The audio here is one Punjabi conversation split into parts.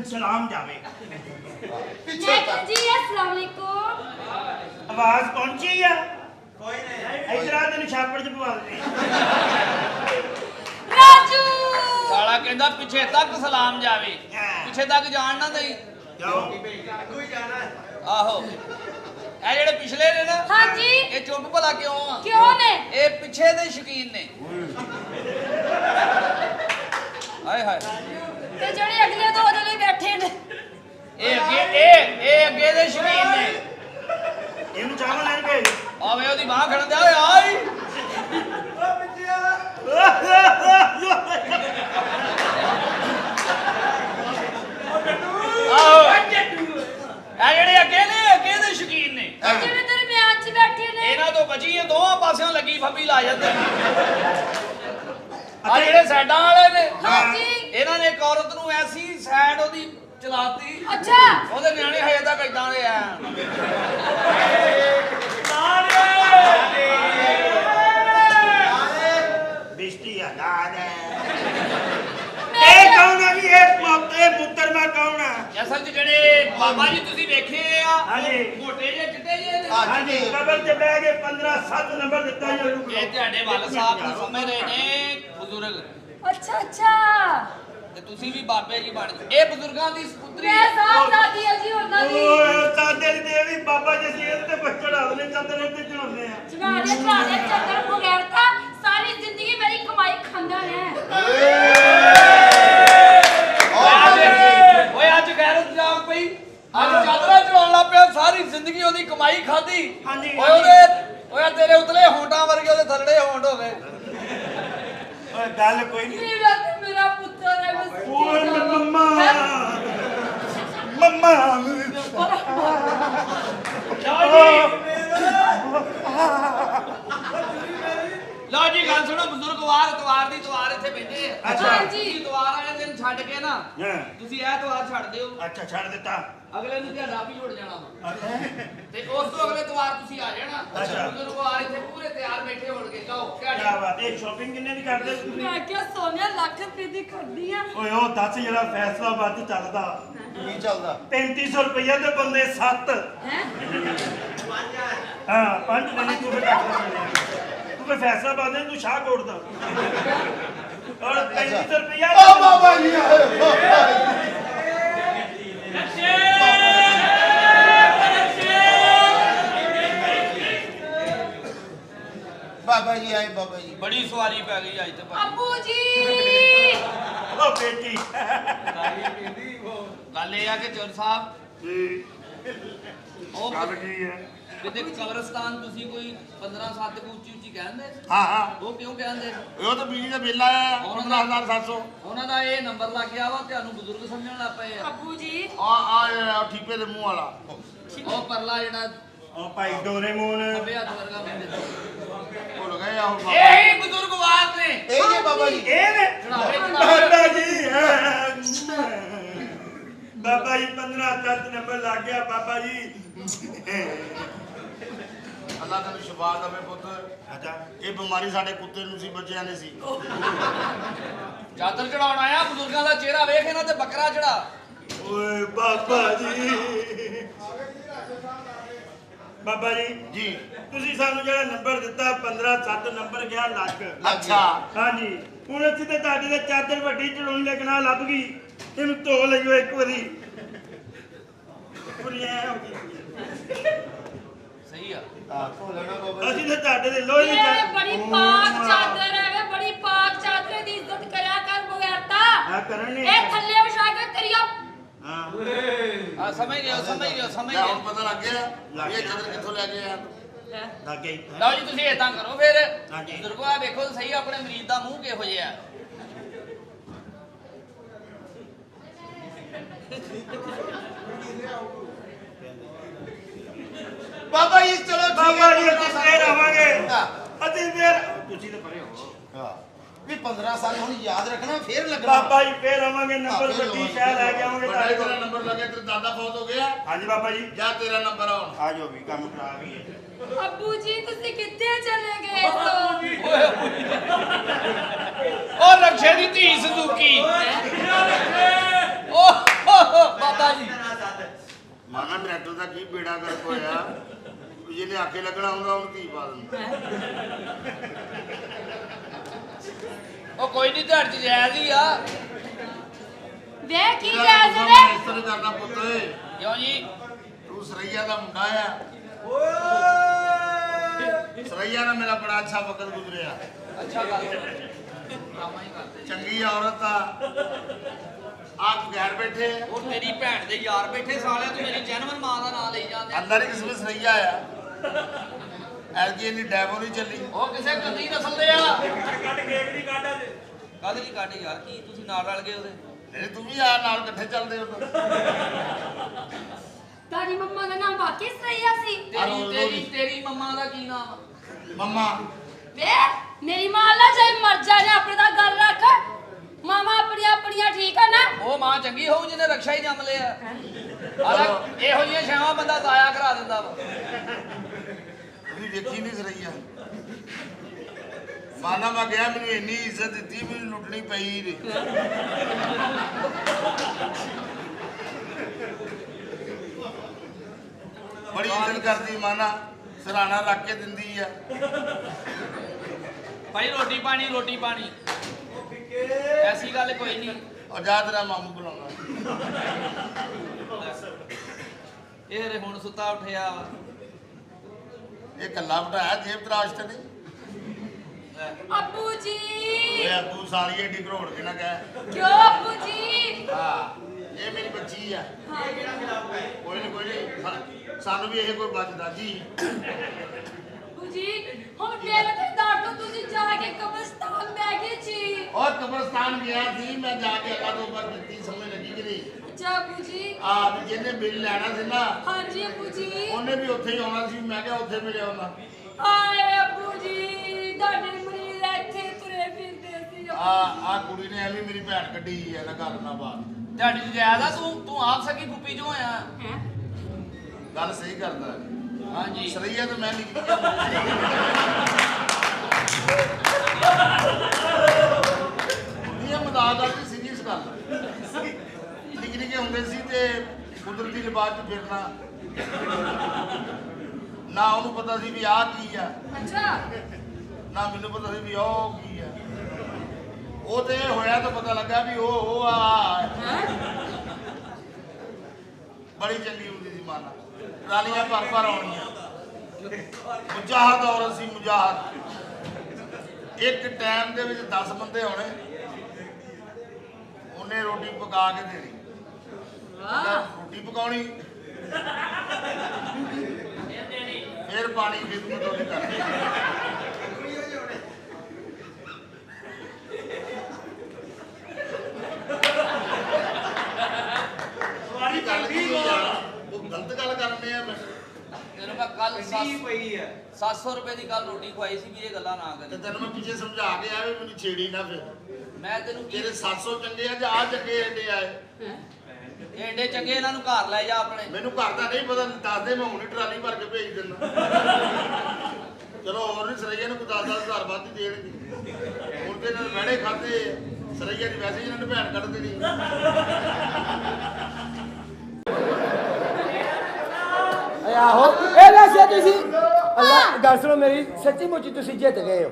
सलाम जावे पीछे जी अस्सलाम वालेकुम। आवाज पहुंची है कोई नहीं इधर आ तेन छापड़ च पवा दे राजू साला कहंदा पीछे तक सलाम जावे पीछे तक जान ना दई जाओ कोई जाना आहो ए जेड़े पिछले ने ना हाँ जी ये चुप भला क्यों आ क्यों ने ये पीछे दे शौकीन ने हाय हाय ते जड़े अगले दो जने बैठे ने ए अगे दे शौकीन ने इनु चावल लेन भेज आवे ओदी बाह खड़ दे आई आहो ए जेड़े अगे दे शौकीन ने जड़े दरमियान च बैठे ने ਇਹਨਾਂ ਤੋਂ ਬਚੀ ਇਹ ਦੋਵਾਂ ਪਾਸਿਓਂ ਲੱਗੀ ਫੱਬੀ ਲਾ ਜਾਂਦੇ ਆ ਜਿਹੜੇ ਸਾਈਡਾਂ ਵਾਲੇ ਨੇ हाँ जी ਇਹਨਾਂ ਨੇ ਇੱਕ ਔਰਤ ਨੂੰ ਐਸੀ ਸਾਈਡ ਉਹਦੀ ਚਲਾਤੀ अच्छा ਉਹਦੇ ਨਿਆਣੇ ਹਜੇ ਤੱਕ ਇਦਾਂ ਦੇ ਆ बिस्ती आजाद है ए कौन है ये पुत्र में कौन है ਅਸਲ 'ਚ ਜਿਹੜੇ ਬਾਬਾ ਜੀ ਤੁਸੀਂ ਵੇਖੇ ਆ ਹਾਂਜੀ। ਮੋਟੇ ਜਿਹੇ ਚਿੱਟੇ ਜਿਹੇ ਨੇ हाँ जी कबर से बह के 15-7 नंबर देता है ਇਹ ਤੁਹਾਡੇ ਵੱਲ ਸਾਹਿਬ ਨੂੰ ਸਮਝ ਰਹੇ ਨੇ ਬਜ਼ੁਰਗ अच्छा अच्छा ਤੇ ਤੁਸੀਂ ਵੀ ਬਾਬੇ ਜੀ ਬਣ ਜਾਓ ਇਹ ਬਜ਼ੁਰਗਾਂ ਦੀ ਸਪੁੱਤਰੀ मैं साहब दादी है जी ਉਹਨਾਂ ਦੀ चादर देवी बाबा जी सीर ते बच्चड़ा ने चादर ते चढ़ाने हैं ਚੜਾਣੇ ਚੱਕਰ ਬਗੈਰ ਤਾਂ ਸਾਰੀ ਜ਼ਿੰਦਗੀ ਮੇਰੀ ਕਮਾਈ ਖਾਂਦਾ ਨੇ ਓਏ ਅੱਜ ਗੈਰਤ ਜਾਗ ਪਈ ਅੱਜ ਚਾਦਰਾਂ ਚੜਾਉਣ ਲੱਗ ਪਿਆ ਸਾਰੀ ਜ਼ਿੰਦਗੀ ਉਹਦੀ ਕਮਾਈ ਖਾਧੀ ਹਾਂਜੀ, ਓਏ ਓਏ ਤੇਰੇ ਉਤਲੇ ਹੋਂਟਾਂ ਵਰਗੇ ਉਹਦੇ ਥੱਲੜੇ ਹੋਂਟ ਹੋ ਗਏ ओए गल कोई नहीं ਮੇਰਾ ਤੇ ਮੇਰਾ ਪੁੱਤਰ ਹੈ ਬਸ ओए मम्मा मम्मा ਲਓ ਜੀ ਗੱਲ ਸੁਣੋ ਬਜ਼ੁਰਗ ਤਵਾਰ ਦੀ ਤਵਾਰ ਇੱਥੇ ਬੈਠੇ ਆ अच्छा ਤੁਸੀਂ ਤਵਾਰ ਵਾਲੇ ਦਿਨ ਛੱਡ ਕੇ ਨਾ हां ਤੁਸੀਂ ਇਹ ਤਵਾਰ ਛੱਡ ਦਿਓ अच्छा छोड़ देता ਅਗਲੇ ਨੂੰ ਤੁਹਾਡਾ ਵੀ ਜੁੜ ਜਾਣਾ ਵਾ। ਤੇ ਉਸ ਤੋਂ ਅਗਲੇ ਤਵਾਰ ਤੁਸੀਂ ਆ ਜਾਣਾ ਅੱਛਾ। ਬਜ਼ੁਰਗ ਆ ਇੱਥੇ ਪੂਰੇ ਤਿਆਰ ਬੈਠੇ ਹੋਣਗੇ ਲਓ क्या बात है शॉपिंग किन्ने दी करदे तुसीं ਮੈਂ ਕਿਹਾ ਸੋਨੀਆ ਲੱਖ ਰੁਪਏ ਦੀ ਕਰਦੀ ਆ ओए ओ दस जरा फैसलाबाद चलदा की चलदा 3500 रुपया दे बंदे 7 ਹੈ हां 5 नहीं तू भी काट तू कोई फैसलाबाद है तू शाहकोट दा और 3500 रुपया ओ बाबा जी आए बाबा जी आए बाबा जी ਬੜੀ ਸਵਾਰੀ ਪੈ ਗਈ ਅੱਜ ਤੇ ਭਾਈ ਅੱਬੂ ਜੀ ओ बेटी ਗੱਲ ਇਹ ਆ ਕਿ ਚੌਰ ਸਾਹਿਬ जी ਉਹ गल की है ਕਿਤੇ ਕਬਰਸਤਾਨ ਤੁਸੀਂ ਕੋਈ 15-7 ਕੁ ਉੱਚੀ ਕਹਿੰਦੇ हां हां ਉਹ ਕਿਉਂ ਕਹਿੰਦੇ ਉਹ ਤਾਂ ਬਿਜਲੀ ਦਾ ਬਿੱਲ ਆਇਆ 15700 ਉਹਨਾਂ ਦਾ ਇਹ ਨੰਬਰ ਲੱਗ ਗਿਆ ਵਾ ਤੁਹਾਨੂੰ ਬਜ਼ੁਰਗ ਸਮਝਣ ਲੱਗ ਪਏ ਆ ਅੱਬੂ ਜੀ ਆ ਠੀਪੇ ਦੇ ਮੂੰਹ ਵਾਲਾ ਉਹ ਪਰਲਾ ਜਿਹੜਾ ਉਹ ਭਾਈ ਡੋਰੇਮੋਨ ਖੱਬੇ ਹੱਥ ਵਰਗਾ ਬੰਦੇ ਭੁੱਲ ਗਏ ਆ ਹੁਣ ਇਹ ਹੀ ਬਜ਼ੁਰਗਵਾਦ ਨੇ ए ये बाबा जी ਇਹ ਨੇ ਚੜਾਵੇ ਚੜਾਵੇ ਬਾਬਾ ਜੀ ਬਾਬਾ ਜੀ 15-7 ਨੰਬਰ ਲੱਗ ਗਿਆ ਬਾਬਾ ਜੀ ਅੱਲਾਹ ਤੈਨੂੰ ਸ਼ਿਫਾ ਦੇਵੇ ਪੁੱਤ ਅੱਛਾ ਇਹ ਬਿਮਾਰੀ ਸਾਡੇ ਕੁੱਤੇ ਨੂੰ ਸੀ ਬੱਚਿਆਂ ਨੇ ਸੀ ਚਾਦਰ ਚੜਾਉਣ ਆਇਆ ਬਜ਼ੁਰਗਾਂ ਦਾ ਚਿਹਰਾ ਵੇਖ ਇਹਨਾਂ ਤੇ ਬੱਕਰਾ ਚੜਾ ਓਏ ਬਾਬਾ ਜੀ ਬਾਬਾ ਜੀ ਜੀ ਤੁਸੀਂ ਸਾਨੂੰ ਜਿਹੜਾ ਨੰਬਰ ਦਿੱਤਾ 15-7 ਨੰਬਰ ਗਿਆ ਲੱਗ ਅੱਛਾ ਹਾਂਜੀ ਹੁਣ ਅਸੀਂ ਤੇ ਤੁਹਾਡੀ ਦੇ ਚਾਦਰ ਵੱਡੀ ਚੜਾਉਣ ਲੱਗਣਾ ਲੱਭ ਗਈ ਇਹਨੂੰ ਧੋ ਲਈਓ ਇੱਕ ਵਾਰੀ ਪੂਰੀ ਐ ਹੋ ਗਈ ਸਹੀ ਆ को लेना बाबा ਅਸੀਂ ਤੇ ਤੁਹਾਡੇ ਦੇ ਲੋਹੇ ਦੀ ਇਹ ਬੜੀ ਪਾਕ ਚਾਦਰ ਹੈ ਵੇ ਬੜੀ ਪਾਕ ਚਾਦਰ ਦੀ ਇੱਜ਼ਤ ਕਰਿਆ ਕਰ ਬਗੈਰਤਾ ਆ ਕਰਨ ਨੇ ਇਹ ਥੱਲੇ ਵਿਛਾ ਕੇ ਤੇਰੀਆ ਹਾਂ ਆ ਸਮਝ ਲਿਓ ਲੈ ਹੁਣ ਪਤਾ ਲੱਗ ਗਿਆ ਇਹ ਚਾਦਰ ਕਿੱਥੋਂ ਲੈ ਕੇ ਆਇਆ ਲੱਗੇ ਲਓ ਜੀ ਤੁਸੀਂ ਏਦਾਂ ਕਰੋ ਫਿਰ ਹਾਂਜੀ। ਬਜ਼ੁਰਗੋ ਆ ਵੇਖੋ ਤਾਂ ਸਹੀ ਆਪਣੇ ਮਰੀਜ਼ ਦਾ ਮੂੰਹ ਕਿਹੋ ਜਿਹਾ बाबा जी चलो ठीक ਬਾਬਾ है ਜੀ ਅਸੀਂ ਫੇਰ ਆਵਾਂਗੇ हाँ। ਅਸੀਂ ਫੇਰ ਤੁਸੀਂ ਤਾਂ ਪਰੇ ਹੋ हाँ। भी 15 साल ਹੁਣ ਯਾਦ ਰੱਖਣਾ ਫੇਰ ਲੱਗਣਾ ਬਾਬਾ ਜੀ ਫੇਰ ਆਵਾਂਗੇ ਨੰਬਰ ਫੇਰ ਵੱਡੀ ਸ਼ਹਿਰ ਲੈ ਕੇ ਆਵਾਂਗੇ ਬੜਾ ਤੁਹਾਡੇ ਤੇਰਾ ਕੋਲ ਨੰਬਰ ਲੱਗਿਆ ਤੇਰਾ ਦਾਦਾ ਫੌਤ ਹੋ ਗਿਆ ਹਾਂਜੀ ਬਾਬਾ ਜੀ ਜਾਂ ਤੇਰਾ ਨੰਬਰ ਆਉਣ ਆ ਜਾਓ ਵੀ ਕੰਮ ਖਰਾਬ ਹੀ ਹੈ ਅੱਬੂ ਜੀ ਤੁਸੀਂ ਕਿੱਥੇ ਚਲੇ ਗਏ ਸੋ ਉਹ ਰਕਸ਼ੇ ਦੀ ਧੀ ਸੁਜ਼ੂਕੀ ਓਹ ਕੀ ਬੇੜਾ ਗਰਕ ਹੋਇਆ ਵੀ ਜਿਹਨੇ ਆਖੇ ਲੱਗਣਾ ਹੁੰਦਾ ਉਹਨੂੰ ਧੀ ਪਾ ਦਿੰਦਾ। ਉਹ ਕੋਈ ਨਹੀਂ ਤੁਹਾਡੇ ਚ ਜਾਇਜ਼ ਹੀ ਆ। ਵੇ ਕੀ ਜਾਇਜ਼ ਵੇ ਇਸ ਤਰ੍ਹਾਂ ਕਰਨਾ ਪੁੱਤ ਕਿਉਂ ਜੀ? ਤੂੰ ਸਰਈਆ ਦਾ ਮੁੰਡਾ ਆ। ਸਰਈਆ ਨਾਲ ਮੇਰਾ ਬੜਾ ਅੱਛਾ ਵਕਤ ਗੁਜ਼ਰਿਆ। ਅੱਛਾ ਗੱਲ ਡਰਾਮਾ ਹੀ ਕਰਦੇ। ਚੰਗੀ ਔਰਤ ਆ। ਆਪ ਘਰ ਬੈਠੇ ਉਹ ਤੇਰੀ ਭੈਣ ਦੇ ਯਾਰ ਬੈਠੇ ਸਾਲਿਆ, ਤੂੰ ਮੇਰੀ ਜਨਮਨ ਮਾਂ ਦਾ ਨਾਂ ਲਈ ਜਾਂਦੇ। ਅੰਦਰ ਹੀ ਕਿਸਮ ਸਰਈਆ ਆ। ਐਲਜੀ ਇੰਨੀ ਡੈਵੋ ਨਹੀਂ ਚੱਲੀ। ਉਹ ਕਿਸੇ ਗੰਦੀ ਨਸਲ ਦੇ ਆ। ਕੱਢ ਕੇਕ ਨਹੀਂ ਕੱਢ ਅੱਜ। ਕੱਢ ਨਹੀਂ ਕੱਢ ਯਾਰ, ਕੀ ਤੁਸੀਂ ਨਾਲ ਰਲ ਗਏ ਉਹਦੇ? ਨਹੀਂ ਤੂੰ ਵੀ ਆ ਨਾਲ ਇਕੱਠੇ ਚੱਲਦੇ ਹੋ ਤਾਂ। ਤੁਹਾਡੀ ਮੰਮਾ ਦਾ ਨਾਮ ਵਾਕਈ ਸਰਈਆ ਸੀ? ਤੇਰੀ ਮੰਮਾ ਦਾ ਕੀ ਨਾਮ ਆ? ਮੰਮਾ ਵੇ ਮੇਰੀ ਮਾਂ ਲਾ ਜਾਏ ਮਰ ਜਾ ਨੇ ਆਪਣੇ ਦਾ ਗੱਲ ਰੱਖ। ਮਾਮਾ ਆਪਣੀਆਂ ਠੀਕ ਆ ਨਾ? ਉਹ ਮਾਂ ਚੰਗੀ ਹੋਊ ਜਿਹਨੇ ਰਕਸ਼ਾ ਹੀ ਜੰਮ ਲਿਆ। ਹਾਲਾਂਕਿ ਇਹੋ ਜਿਹੀਆਂ ਛਾਵਾਂ ਬੰਦਾ ਜ਼ਾਇਆ ਕਰਾ ਦਿੰਦਾ ਵਾ। ਵੀ ਵੇਖੀ ਨਹੀਂ ਸਰਈਆ। ਮਾਨਾ ਮੈਂ ਗਿਆ ਮੈਨੂੰ ਇੰਨੀ ਇੱਜ਼ਤ ਦਿੱਤੀ ਮੈਨੂੰ ਲੁੱਟਣੀ ਪਈ ਨੀ। ਬੜੀ ਇੱਜ਼ਤ ਕਰਦੀ ਮਾਨਾ, ਸਰਾਣਾ ਰੱਖ ਕੇ ਦਿੰਦੀ ਆ। ਭਾਈ ਰੋਟੀ ਪਾਣੀ ਐਸੀ ਗੱਲ ਕੋਈ ਨਹੀਂ। ਔਰ ਜਾ ਤੇਰਾ ਮਾਮੂ ਬੁਲਾਉਣਾ। ਇਹ ਰੇ ਹੁਣ ਸੁੱਤਾ ਉੱਠਿਆ ਵਾ। ਇਹ ਕੱਲਾ ਬਿਠਾਇਆ ਜੇਬ ਤਰਾਸ਼ ਤੇ ਨਹੀਂ। ਅੱਬੂ ਜੀ ਓਏ ਅੱਬੂ ਸਾਲੀ ਏਡੀ ਕਰੋੜ ਕੇ ਨਾ ਕਹਿ। ਕਿਉਂ ਅੱਬੂ ਜੀ? ਹਾਂ ਇਹ ਮੇਰੀ ਬੱਚੀ ਆ। ਕੋਈ ਨਹੀਂ ਸਾਨੂੰ ਵੀ ਇਹ ਕੋਈ ਬਚਦਾ ਜੀ। ਅੱਬੂ ਜੀ ਹੁਣ ਮੇਰੇ ਤੇ ਦਾੜ ਤੋਂ ਤੁਸੀਂ ਜਾ ਕੇ ਕਬਰਸਤਾਨ ਬਹਿ ਗਏ ਜੀ। ਔਰ ਕਬਰਸਤਾਨ ਗਿਆ ਸੀ ਮੈਂ ਜਾ ਕੇ ਅੱਲਾ ਤੋਂ ਉੱਪਰ ਦਿੱਤੀ ਸਮਝ ਲੱਗੀ ਕਿ ਨਹੀਂ। ਅੱਛਾ ਅੱਬੂ ਜੀ। ਆ ਵੀ ਜਿਹਨੇ ਬਿੱਲ ਲੈਣਾ ਸੀ ਨਾ ਹਾਂਜੀ ਅੱਬੂ ਜੀ। ਉਹਨੇ ਵੀ ਉੱਥੇ ਹੀ ਆਉਣਾ ਸੀ। ਮੈਂ ਕਿਹਾ ਉੱਥੇ ਮਿਲਿਆ ਹੁੰਦਾ। ਆਏ ਅੱਬੂ ਜੀ ਤੁਹਾਡੇ ਮਰੀਜ਼ ਇੱਥੇ ਤੁਰੇ ਫਿਰਦੇ ਸੀ। ਆ ਕੁੜੀ ਨੇ ਐਵੇਂ ਮੇਰੀ ਭੈਣ ਕੱਢੀ ਹੈ ਨਾ ਗੱਲ ਨਾ ਬਾਤ। ਤੁਹਾਡੀ ਜਾਇਦਾ ਤੂੰ ਆਪ ਸਕੀ ਫੁੱਪੀ ਜੋ ਆ। ਗੱਲ ਸਹੀ ਕਰਦਾ। ਹਾਂਜੀ ਸਰਈਆ ਤਾਂ ਮੈਂ ਨਿਕਲੀ ਇਹ ਮਜ਼ਾਕ ਕਰਦੀ ਸੀਰੀਅਸ ਗੱਲ। ਨਿੱਕੇ ਹੁੰਦੇ ਸੀ ਤੇ ਕੁਦਰਤੀ ਲਿਬਾਸ 'ਚ ਫਿਰਨਾ ਨਾ ਉਹਨੂੰ ਪਤਾ ਸੀ ਵੀ ਆਹ ਕੀ ਆ ਅੱਛਾ ਨਾ ਮੈਨੂੰ ਪਤਾ ਸੀ ਵੀ ਉਹ ਕੀ ਆ। ਉਹ ਤੇ ਹੋਇਆ ਤਾਂ ਪਤਾ ਲੱਗਾ ਵੀ ਉਹ ਆ। ਬੜੀ ਚੰਗੀ ਹੁੰਦੀ ਸੀ ਮਾਨਾ। ਟਰਾਲੀਆਂ ਭਰ ਆਉਣੀਆਂ। ਮੁਜਾਹਦ ਔਰਤ ਸੀ ਮੁਜਾਹਦ। ਇੱਕ ਟਾਈਮ ਦੇ ਵਿੱਚ 10 ਬੰਦੇ ਆਉਣੇ। ਉਹਨੇ ਰੋਟੀ ਪਕਾ ਕੇ ਦੇਣੀ। ਰੋਟੀ ਪਕਾਉਣੀ ਫਿਰ ਪਾਣੀ ਖਿਦਮਤ ਉਹਦੀ ਕਰਨੀ। ਸਵਾਰੀ ਕਰਦੀ ਉਹ ਗਲਤ ਗੱਲ ਕਰਨੇ ਆ ਮੈਂ। ਤੈਨੂੰ ਮੈਂ ਕੱਲ 700 ਰੁਪਏ ਦੀ ਕੱਲ ਰੋਟੀ ਖਵਾਈ ਸੀ ਵੀ ਇਹ ਗੱਲਾਂ ਨਾ ਤੇ ਕਰੀ। ਤੈਨੂੰ ਮੈਂ ਪਿੱਛੇ ਸਮਝਾ ਕੇ ਆਇਆ ਵੀ ਮੈਨੂੰ ਛੇੜੀ ਨਾ ਫਿਰ। ਮੈਂ ਤੈਨੂੰ ਕੀ ਤੇਰੇ 700 ਚੰਗੇ ਆ ਜਾਂ ਆ ਚੰਗੇ ਏਡੇ ਆਏ। ਏਡੇ ਚੰਗੇ ਇਹਨਾਂ ਨੂੰ ਘਰ ਲੈ ਜਾ ਆਪਣੇ। ਮੈਨੂੰ ਘਰ ਦਾ ਨਹੀਂ ਪਤਾ ਦੱਸ ਦੇ ਮੈਂ ਹੁਣੇ ਟਰਾਲੀ ਭਰ ਕੇ ਭੇਜ ਦਿੰਦਾ। ਚਲੋ ਹੋਰ ਨਹੀਂ ਸਰਈਆ ਨੂੰ 10,000 ਵੱਧ ਹੀ ਦੇਣਗੇ। ਹੁਣ ਤੇ ਇਹਨਾਂ ਨੇ ਵੜੇ ਖਾਦੇ ਸਰਈਆ ਦੀ ਵੈਸੇ ਹੀ ਇਹਨਾਂ ਨੇ ਭੈਣ ਕੱਢ ਦੇਣੀ। ਆਹੋ ਇਹ ਵੈਸੇ ਤੁਸੀਂ ਅੱਲਾ ਗੱਲ ਸੁਣੋ ਮੇਰੀ, ਸੱਚੀ ਮੁੱਚੀ ਤੁਸੀਂ ਜਿੱਤ ਗਏ ਹੋ।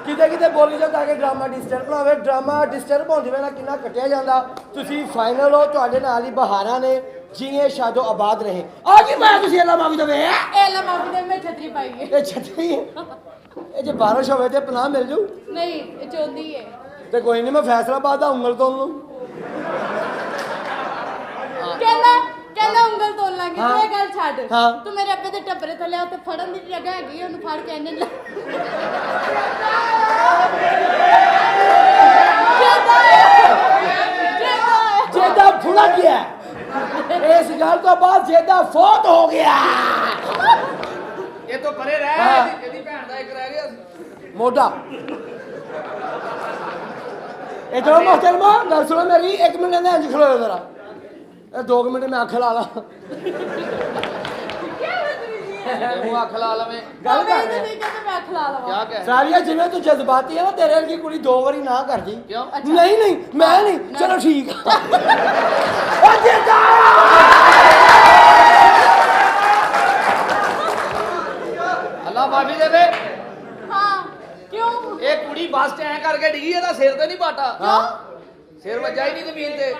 ਕਿਤੇ ਬੋਲੀ ਜਾਓ ਤਾਂ ਕਿ ਡਰਾਮਾ ਡਿਸਟਰਬ ਨਾ ਹੋਵੇ। ਡਰਾਮਾ ਡਿਸਟਰਬ ਹੋਣ ਦੀ ਵਜ੍ਹਾ ਨਾਲ ਕਿੰਨਾ ਕੱਟਿਆ ਜਾਂਦਾ। ਤੁਸੀਂ ਫਾਈਨਲ ਹੋ, ਤੁਹਾਡੇ ਨਾਲ ਹੀ ਬਹਾਰਾਂ ਨੇ। ਜਿਵੇਂ ਸ਼ਾਦੋ ਆਬਾਦ ਰਹੇ। ਆ ਕੀ ਮੈਂ ਤੁਸੀਂ ਅੱਲਾ ਮਾਫੀ ਦੇਵੇ। ਇਹ ਲਮਾਵੀ ਦੇ ਮੈਂ ਛਤਰੀ ਪਾਈ ਹੈ। ਇਹ ਛੱਤਰੀ ਇਹ ਜੇ ਬਾਰਿਸ਼ ਹੋਵੇ ਤੇ ਪਨਾਹ ਮਿਲ ਜੂ। ਨਹੀਂ ਇਹ ਚੋਂਦੀ ਹੈ। ਤੇ ਕੋਈ ਨਹੀਂ ਮੈਂ ਫੈਸਲਾਬਾਦ ਦਾ ਉਂਗਲ ਤੋਂ ਲੂੰ। ਕਹਿੰਦਾ ਉਂਗਲ ਤੋਲ ਲਾਂਗੀ। ਤੂੰ ਇਹ ਗੱਲ ਛੱਡ। ਹਾਂ। ਤੂੰ ਮੇਰੇ ਅੱਬੇ ਦੇ ਟੱਬਰੇ ਥੱਲੇ ਉੱਤੇ ਫੜਨ ਦੀ ਜਗ੍ਹਾ ਹੈਗੀ, ਉਹਨੂੰ ਫੜ ਕੇ ਇਹਨੇ ਜੇਦਾ ਫੁਲਾ ਗਿਆ। ਇਸ ਗੱਲ ਤੋਂ ਬਾਅਦ ਜੇਦਾ ਫੌਤ ਹੋ ਗਿਆ। ਇਹ ਤੋਂ ਪਰੇ ਰਹਿ। ਹਾਂ। ਇਹਦੀ ਭੈਣ ਦਾ ਇੱਕ ਰਹਿ ਗਿਆ ਸੀ। ਮੋਢਾ ਇਧਰੋਂ ਮੁਹਤਰਮਾ ਗੱਲ ਸੁਣੋ ਮੇਰੀ। 1 ਮਿੰਟ ਦੇ ਇੰਜ ਖਲੋਇਓ ਜ਼ਰਾ। ਇਹ 2 ਮਿੰਟ ਮੈਂ ਅੱਖ ਲਾ ਲਾ। ਤੂੰ ਅੱਖ ਲਾ ਲਵੇਂ। ਗੱਲ ਕਰ ਰਿਹਾ। ਮੈਂ ਖਲਾ ਲਵਾਂ। ਕਿਆ ਕਹਿ? ਸਾਰੀਆਂ ਜਿਵੇਂ ਤੂੰ ਜਜ਼ਬਾਤੀ ਹੈ ਨਾ, ਤੇਰੇ ਵਰਗੀ ਕੁੜੀ 2 ਵਾਰੀ ਨਾ ਕਰਦੀ। ਕਿਉਂ? ਨਹੀਂ ਮੈਂ ਨਹੀਂ। ਚਲੋ ਠੀਕ ਆ। ਉਹ ਜਿੱਦਾਂ ਘਾਟਾ ਕਿਉਂ ਸਿਰ ਵੱਜਾ ਹੀ ਨਹੀਂ ਜ਼ਮੀਨ ਤੇ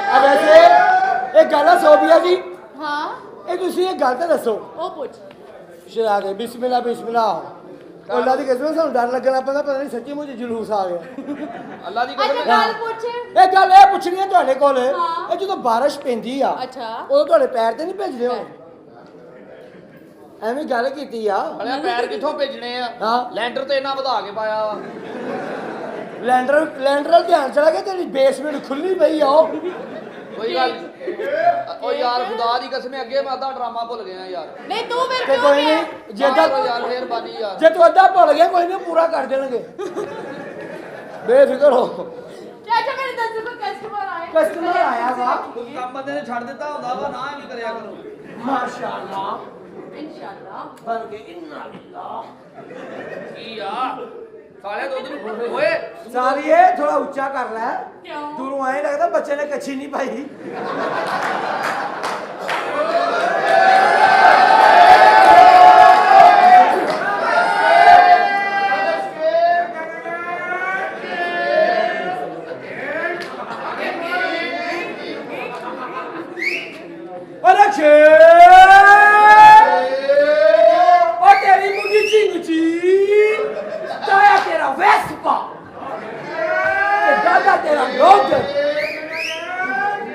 ਆ ਵੈਸੇ ਇਹ ਗੱਲ ਆ ਸੋਬੀਆ ਜੀ ਹਾਂ ਇਹ ਤੁਸੀਂ ਇਹ ਗੱਲ ਤਾਂ ਦੱਸੋ ਉਹ ਪੁੱਛ ਸ਼ਰਾ ਦੇ ਬਿਸਮਿਲ੍ਲਾ ਬਿਸਮਿਲ੍ਲਾ ਅੱਲਾ ਦੀ ਕਸਮ ਸਾਨੂੰ ਡਰ ਲੱਗਣਾ ਪੈਂਦਾ ਪਤਾ ਨਹੀਂ ਸੱਚੀ ਮੁੱਚ ਜਲੂਸ ਆ ਗਿਆ ਅੱਲਾ ਦੀ ਅੱਛਾ ਕਸਮ ਗੱਲ ਪੁੱਛ ਇਹ ਗੱਲ ਇਹ ਪੁੱਛਣੀ ਹੈ ਤੁਹਾਡੇ ਕੋਲ ਹਾਂ। ਇਹ ਜਦੋਂ ਬਾਰਿਸ਼ ਪੈਂਦੀ ਆ ਅੱਛਾ ਉਦੋਂ ਤੁਹਾਡੇ ਪੈਰ ਤੇ ਨਹੀਂ ਭੇਜਦੇ ਹੋ ਐਵੇਂ ਗੱਲ ਕੀਤੀ ਆ ਹਲੇ ਪੈਰ ਕਿੱਥੋਂ ਭੇਜਣੇ ਆ ਹਾਂ। ਲੈਂਟਰ ਤੇ ਇਹਨਾਂ ਵਧਾ ਕੇ ਪਾਇਆ ਵਾ ਲੈਂਡਰ ਵੱਲ ਧਿਆਨ ਚਲਾ ਗਿਆ ਤੇਰੀ ਬੇਸਮੈਂਟ ਖੁੱਲੀ ਪਈ ਆ ਉਹ ਕੋਈ ਗੱਲ ਨੀ। ਉਹ ਯਾਰ ਖੁਦਾ ਦੀ ਕਸਮ ਅੱਗੇ ਮੈਂ ਅੱਧਾ ਡਰਾਮਾ ਭੁੱਲ ਗਿਆ ਯਾਰ ਨਹੀਂ ਤੂੰ ਫਿਰ ਤੇ ਕਿਉਂ ਕੋਈ ਗਿਆ ਨਹੀਂ ਜੇ ਤਾਂ ਚਲੋ ਯਾਰ ਮਿਹਰਬਾਨੀ ਯਾਰ ਜੇ ਤੂੰ ਅੱਧਾ ਭੁੱਲ ਗਿਆ ਕੋਈ ਨਹੀਂ ਪੂਰਾ ਕਰ ਦੇਣਗੇ ਬੇਫਿਕਰ ਹੋ ਚਾਚਾ ਮੇਰੇ ਦੱਸ ਕੋ ਕਸਟਮਰ ਆਏ ਕਸਟਮਰ ਆਇਆ ਵਾ ਕੰਮ ਬੰਦੇ ਨੇ ਛੱਡ ਦਿੱਤਾ ਹੁੰਦਾ ਵਾ ਨਾ ਵੀ ਕਰਿਆ ਕਰੋ ਮਾਸ਼ਾਅੱਲਾ ਇਨਸ਼ਾਅੱਲਾ ਬਣ ਕੇ ਇੰਨਾ ਲਿਲਾ ਕੀ ਆ ਸਾਲੇ ਦੁੱਧ ਨੂੰ ਓਏ ਸਾਰੀਏ ਥੋੜਾ ਉੱਚਾ ਕਰ ਲੈ ਕਿਉਂ ਦੂਰੋਂ ਐਂ ਲੱਗਦਾ ਬੱਚੇ ਨੇ ਕੱਚੀ ਨਹੀਂ ਪਾਈ ਅਰਖੇ ਉਹ ਤੇਰੀ ਮੁੰਗੀ ਚਿੰਗਚੀ ਤਾਇਆ ਤੇਰਾ ਵੈਸਪਾ ਤੇ ਦਾਦਾ ਤੇਰਾ ਲੋਗ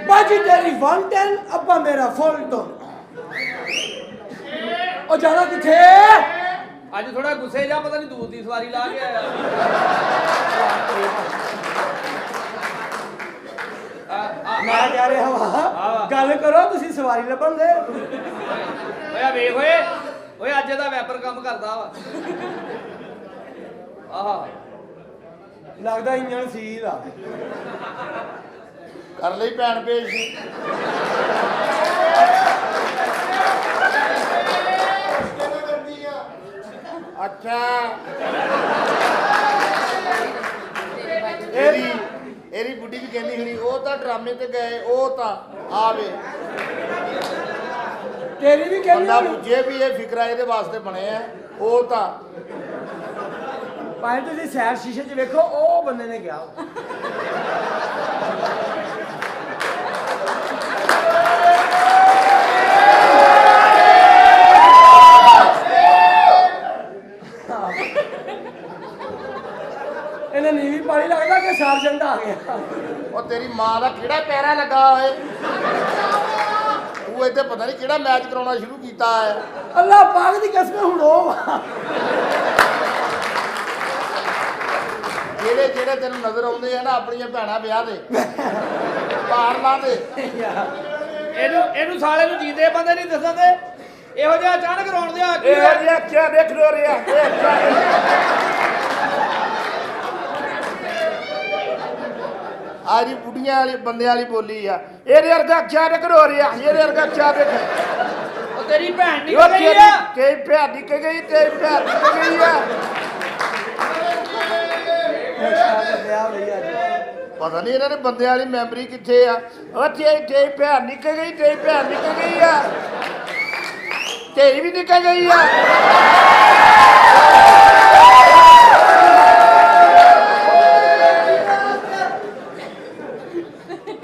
ਬਾਜੀ ਤੇਰੀ 110 ਅੱਬਾ ਮੇਰਾ ਫੋਲਟਨ ਉਹ ਜਾਣਾ ਕਿੱਥੇ ਅੱਜ ਥੋੜਾ ਗੁੱਸੇ ਜਾ ਪਤਾ ਨਹੀਂ ਦੂਰ ਦੀ ਸਵਾਰੀ ਲਾ ਕੇ ਆਇਆ ਮੈਂ ਕਹਿ ਰਿਹਾ ਵਾ ਗੱਲ ਕਰੋ ਤੁਸੀਂ ਸਵਾਰੀ ਲੱਭਣ ਦੇ ਓਏ ਆ ਵੇਖ ਓਏ ਓਏ ਅੱਜ ਇਹਦਾ ਵੈਪਰ ਕੰਮ ਕਰਦਾ ਵਾ ਆਹਾ ਲੱਗਦਾ ਇੰਜਣ ਸੀਲ ਆ ਕਰ ਲਈ ਭੈਣ ਭੇਜ ਸੀ ਅੱਛਾ ਇਹਦੀ ਬੁੱਢੀ ਵੀ ਕਹਿੰਦੀ ਹੁਣੀ ਉਹ ਤਾਂ ਡਰਾਮੇ ਤੇ ਗਏ ਉਹ ਤਾਂ ਆਵੇ ਤੇਰੀ ਵੀ ਕਹਿੰਦੀ ਬੰਦਾ ਹੋਣੀ। ਪੁੱਛੇ ਵੀ ਇਹ ਫਿਕਰਾ ਇਹਦੇ ਵਾਸਤੇ ਬਣੇ ਆ ਉਹ ਤਾਂ ਭਾਵੇਂ ਤੁਸੀਂ ਸੈਰ ਸ਼ੀਸ਼ੇ 'ਚ ਵੇਖੋ ਉਹ ਬੰਦੇ ਨੇ ਕਿਹਾ ਇਹਨੇ ਨੀਵੀਂ ਪਾਣੀ ਲੱਗਦਾ ਕਿ ਸਰਜੈਂਟ ਆ ਗਿਆ ਉਹ ਤੇਰੀ ਮਾਂ ਦਾ ਕਿਹੜਾ ਪੈਰਾ ਲੱਗਾ ਓਏ ਤੂੰ ਇੱਥੇ ਪਤਾ ਨਹੀਂ ਕਿਹੜਾ ਮੈਚ ਕਰਾਉਣਾ ਸ਼ੁਰੂ ਕੀਤਾ ਹੈ ਅੱਲਾ ਪਾਕ ਦੀ ਕਸਮ ਹੁਣ ਉਹ ਵਾ। ਜਿਹੜੇ ਤੈਨੂੰ ਨਜ਼ਰ ਆਉਂਦੇ ਆ ਨਾ ਆਪਣੀਆਂ ਭੈਣਾਂ ਵਿਆਹ ਦੇ ਪਾਰ ਲਾ ਦੇ ਇਹਨੂੰ ਸਾਲੇ ਨੂੰ ਜੀਂਦੇ ਬੰਦੇ ਨਹੀਂ ਦੱਸਦੇ ਇਹੋ ਜਿਹਾ ਅਚਾਨਕ ਰੋਣ ਦਿਆ ਕੀ ਇਹ ਜੀ ਅੱਖਾਂ ਦੇਖ ਰੋ ਰਿਹਾ ਆਰੀ ਬੁੱਢੀਆਂ ਵਾਲੀ ਬੰਦਿਆਂ ਵਾਲੀ ਬੋਲੀ ਆ ਇਹਦੇ ਵਰਗਾ ਅੱਖਾਂ ਦੇਖ ਰੋ ਰਿਹਾ ਇਹਦੇ ਵਰਗਾ ਅੱਖਾਂ ਦੇਖ ਉਹ ਤੇਰੀ ਭੈਣ ਨਹੀਂ ਉਹ ਗਈ ਤੇਰੀ ਆ ਤੇਰੀ ਭੈਣ ਨਿਕਲ ਗਈ ਤੇਰੀ ਭੈਣ ਨਿਕਲ ਗਈ ਆ ਵਿਆਹ ਹੋਈ ਅੱਜ ਪਤਾ ਨਹੀਂ ਇਹਨਾਂ ਦੇ ਬੰਦਿਆਂ ਵਾਲੀ ਮੈਮਰੀ ਕਿੱਥੇ ਆ ਉਹ ਤੇਰੀ ਭੈਣ ਨਿਕਲ ਗਈ ਤੇਰੀ ਭੈਣ ਨਿਕਲ ਗਈ ਆ ਤੇਰੀ ਵੀ ਨਿਕਲ ਗਈ ਆ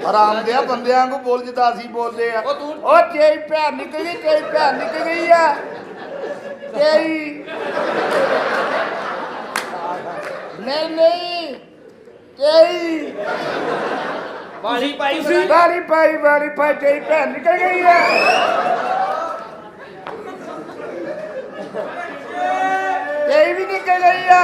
ਆਰਾਮ ਦੇ ਬੰਦਿਆਂ ਨੂੰ ਬੋਲ ਜਿੱਦਾਂ ਅਸੀਂ ਬੋਲਦੇ ਆ ਉਹ ਤੇਰੀ ਭੈਣ ਨਿਕਲ ਗਈ ਤੇਰੀ ਭੈਣ ਨਿਕਲ ਗਈ ਆ ਤੇਰੀ ਨਹੀਂ ਤੇਰੀ ਵਾਲੀ ਪਾਈ ਵਾਲੀ ਪਾਈ ਤੇਰੀ ਭੈਣ ਨਿਕਲ ਗਈ ਆ ਤੇਰੀ ਵੀ ਨਿਕਲ ਗਈ ਆ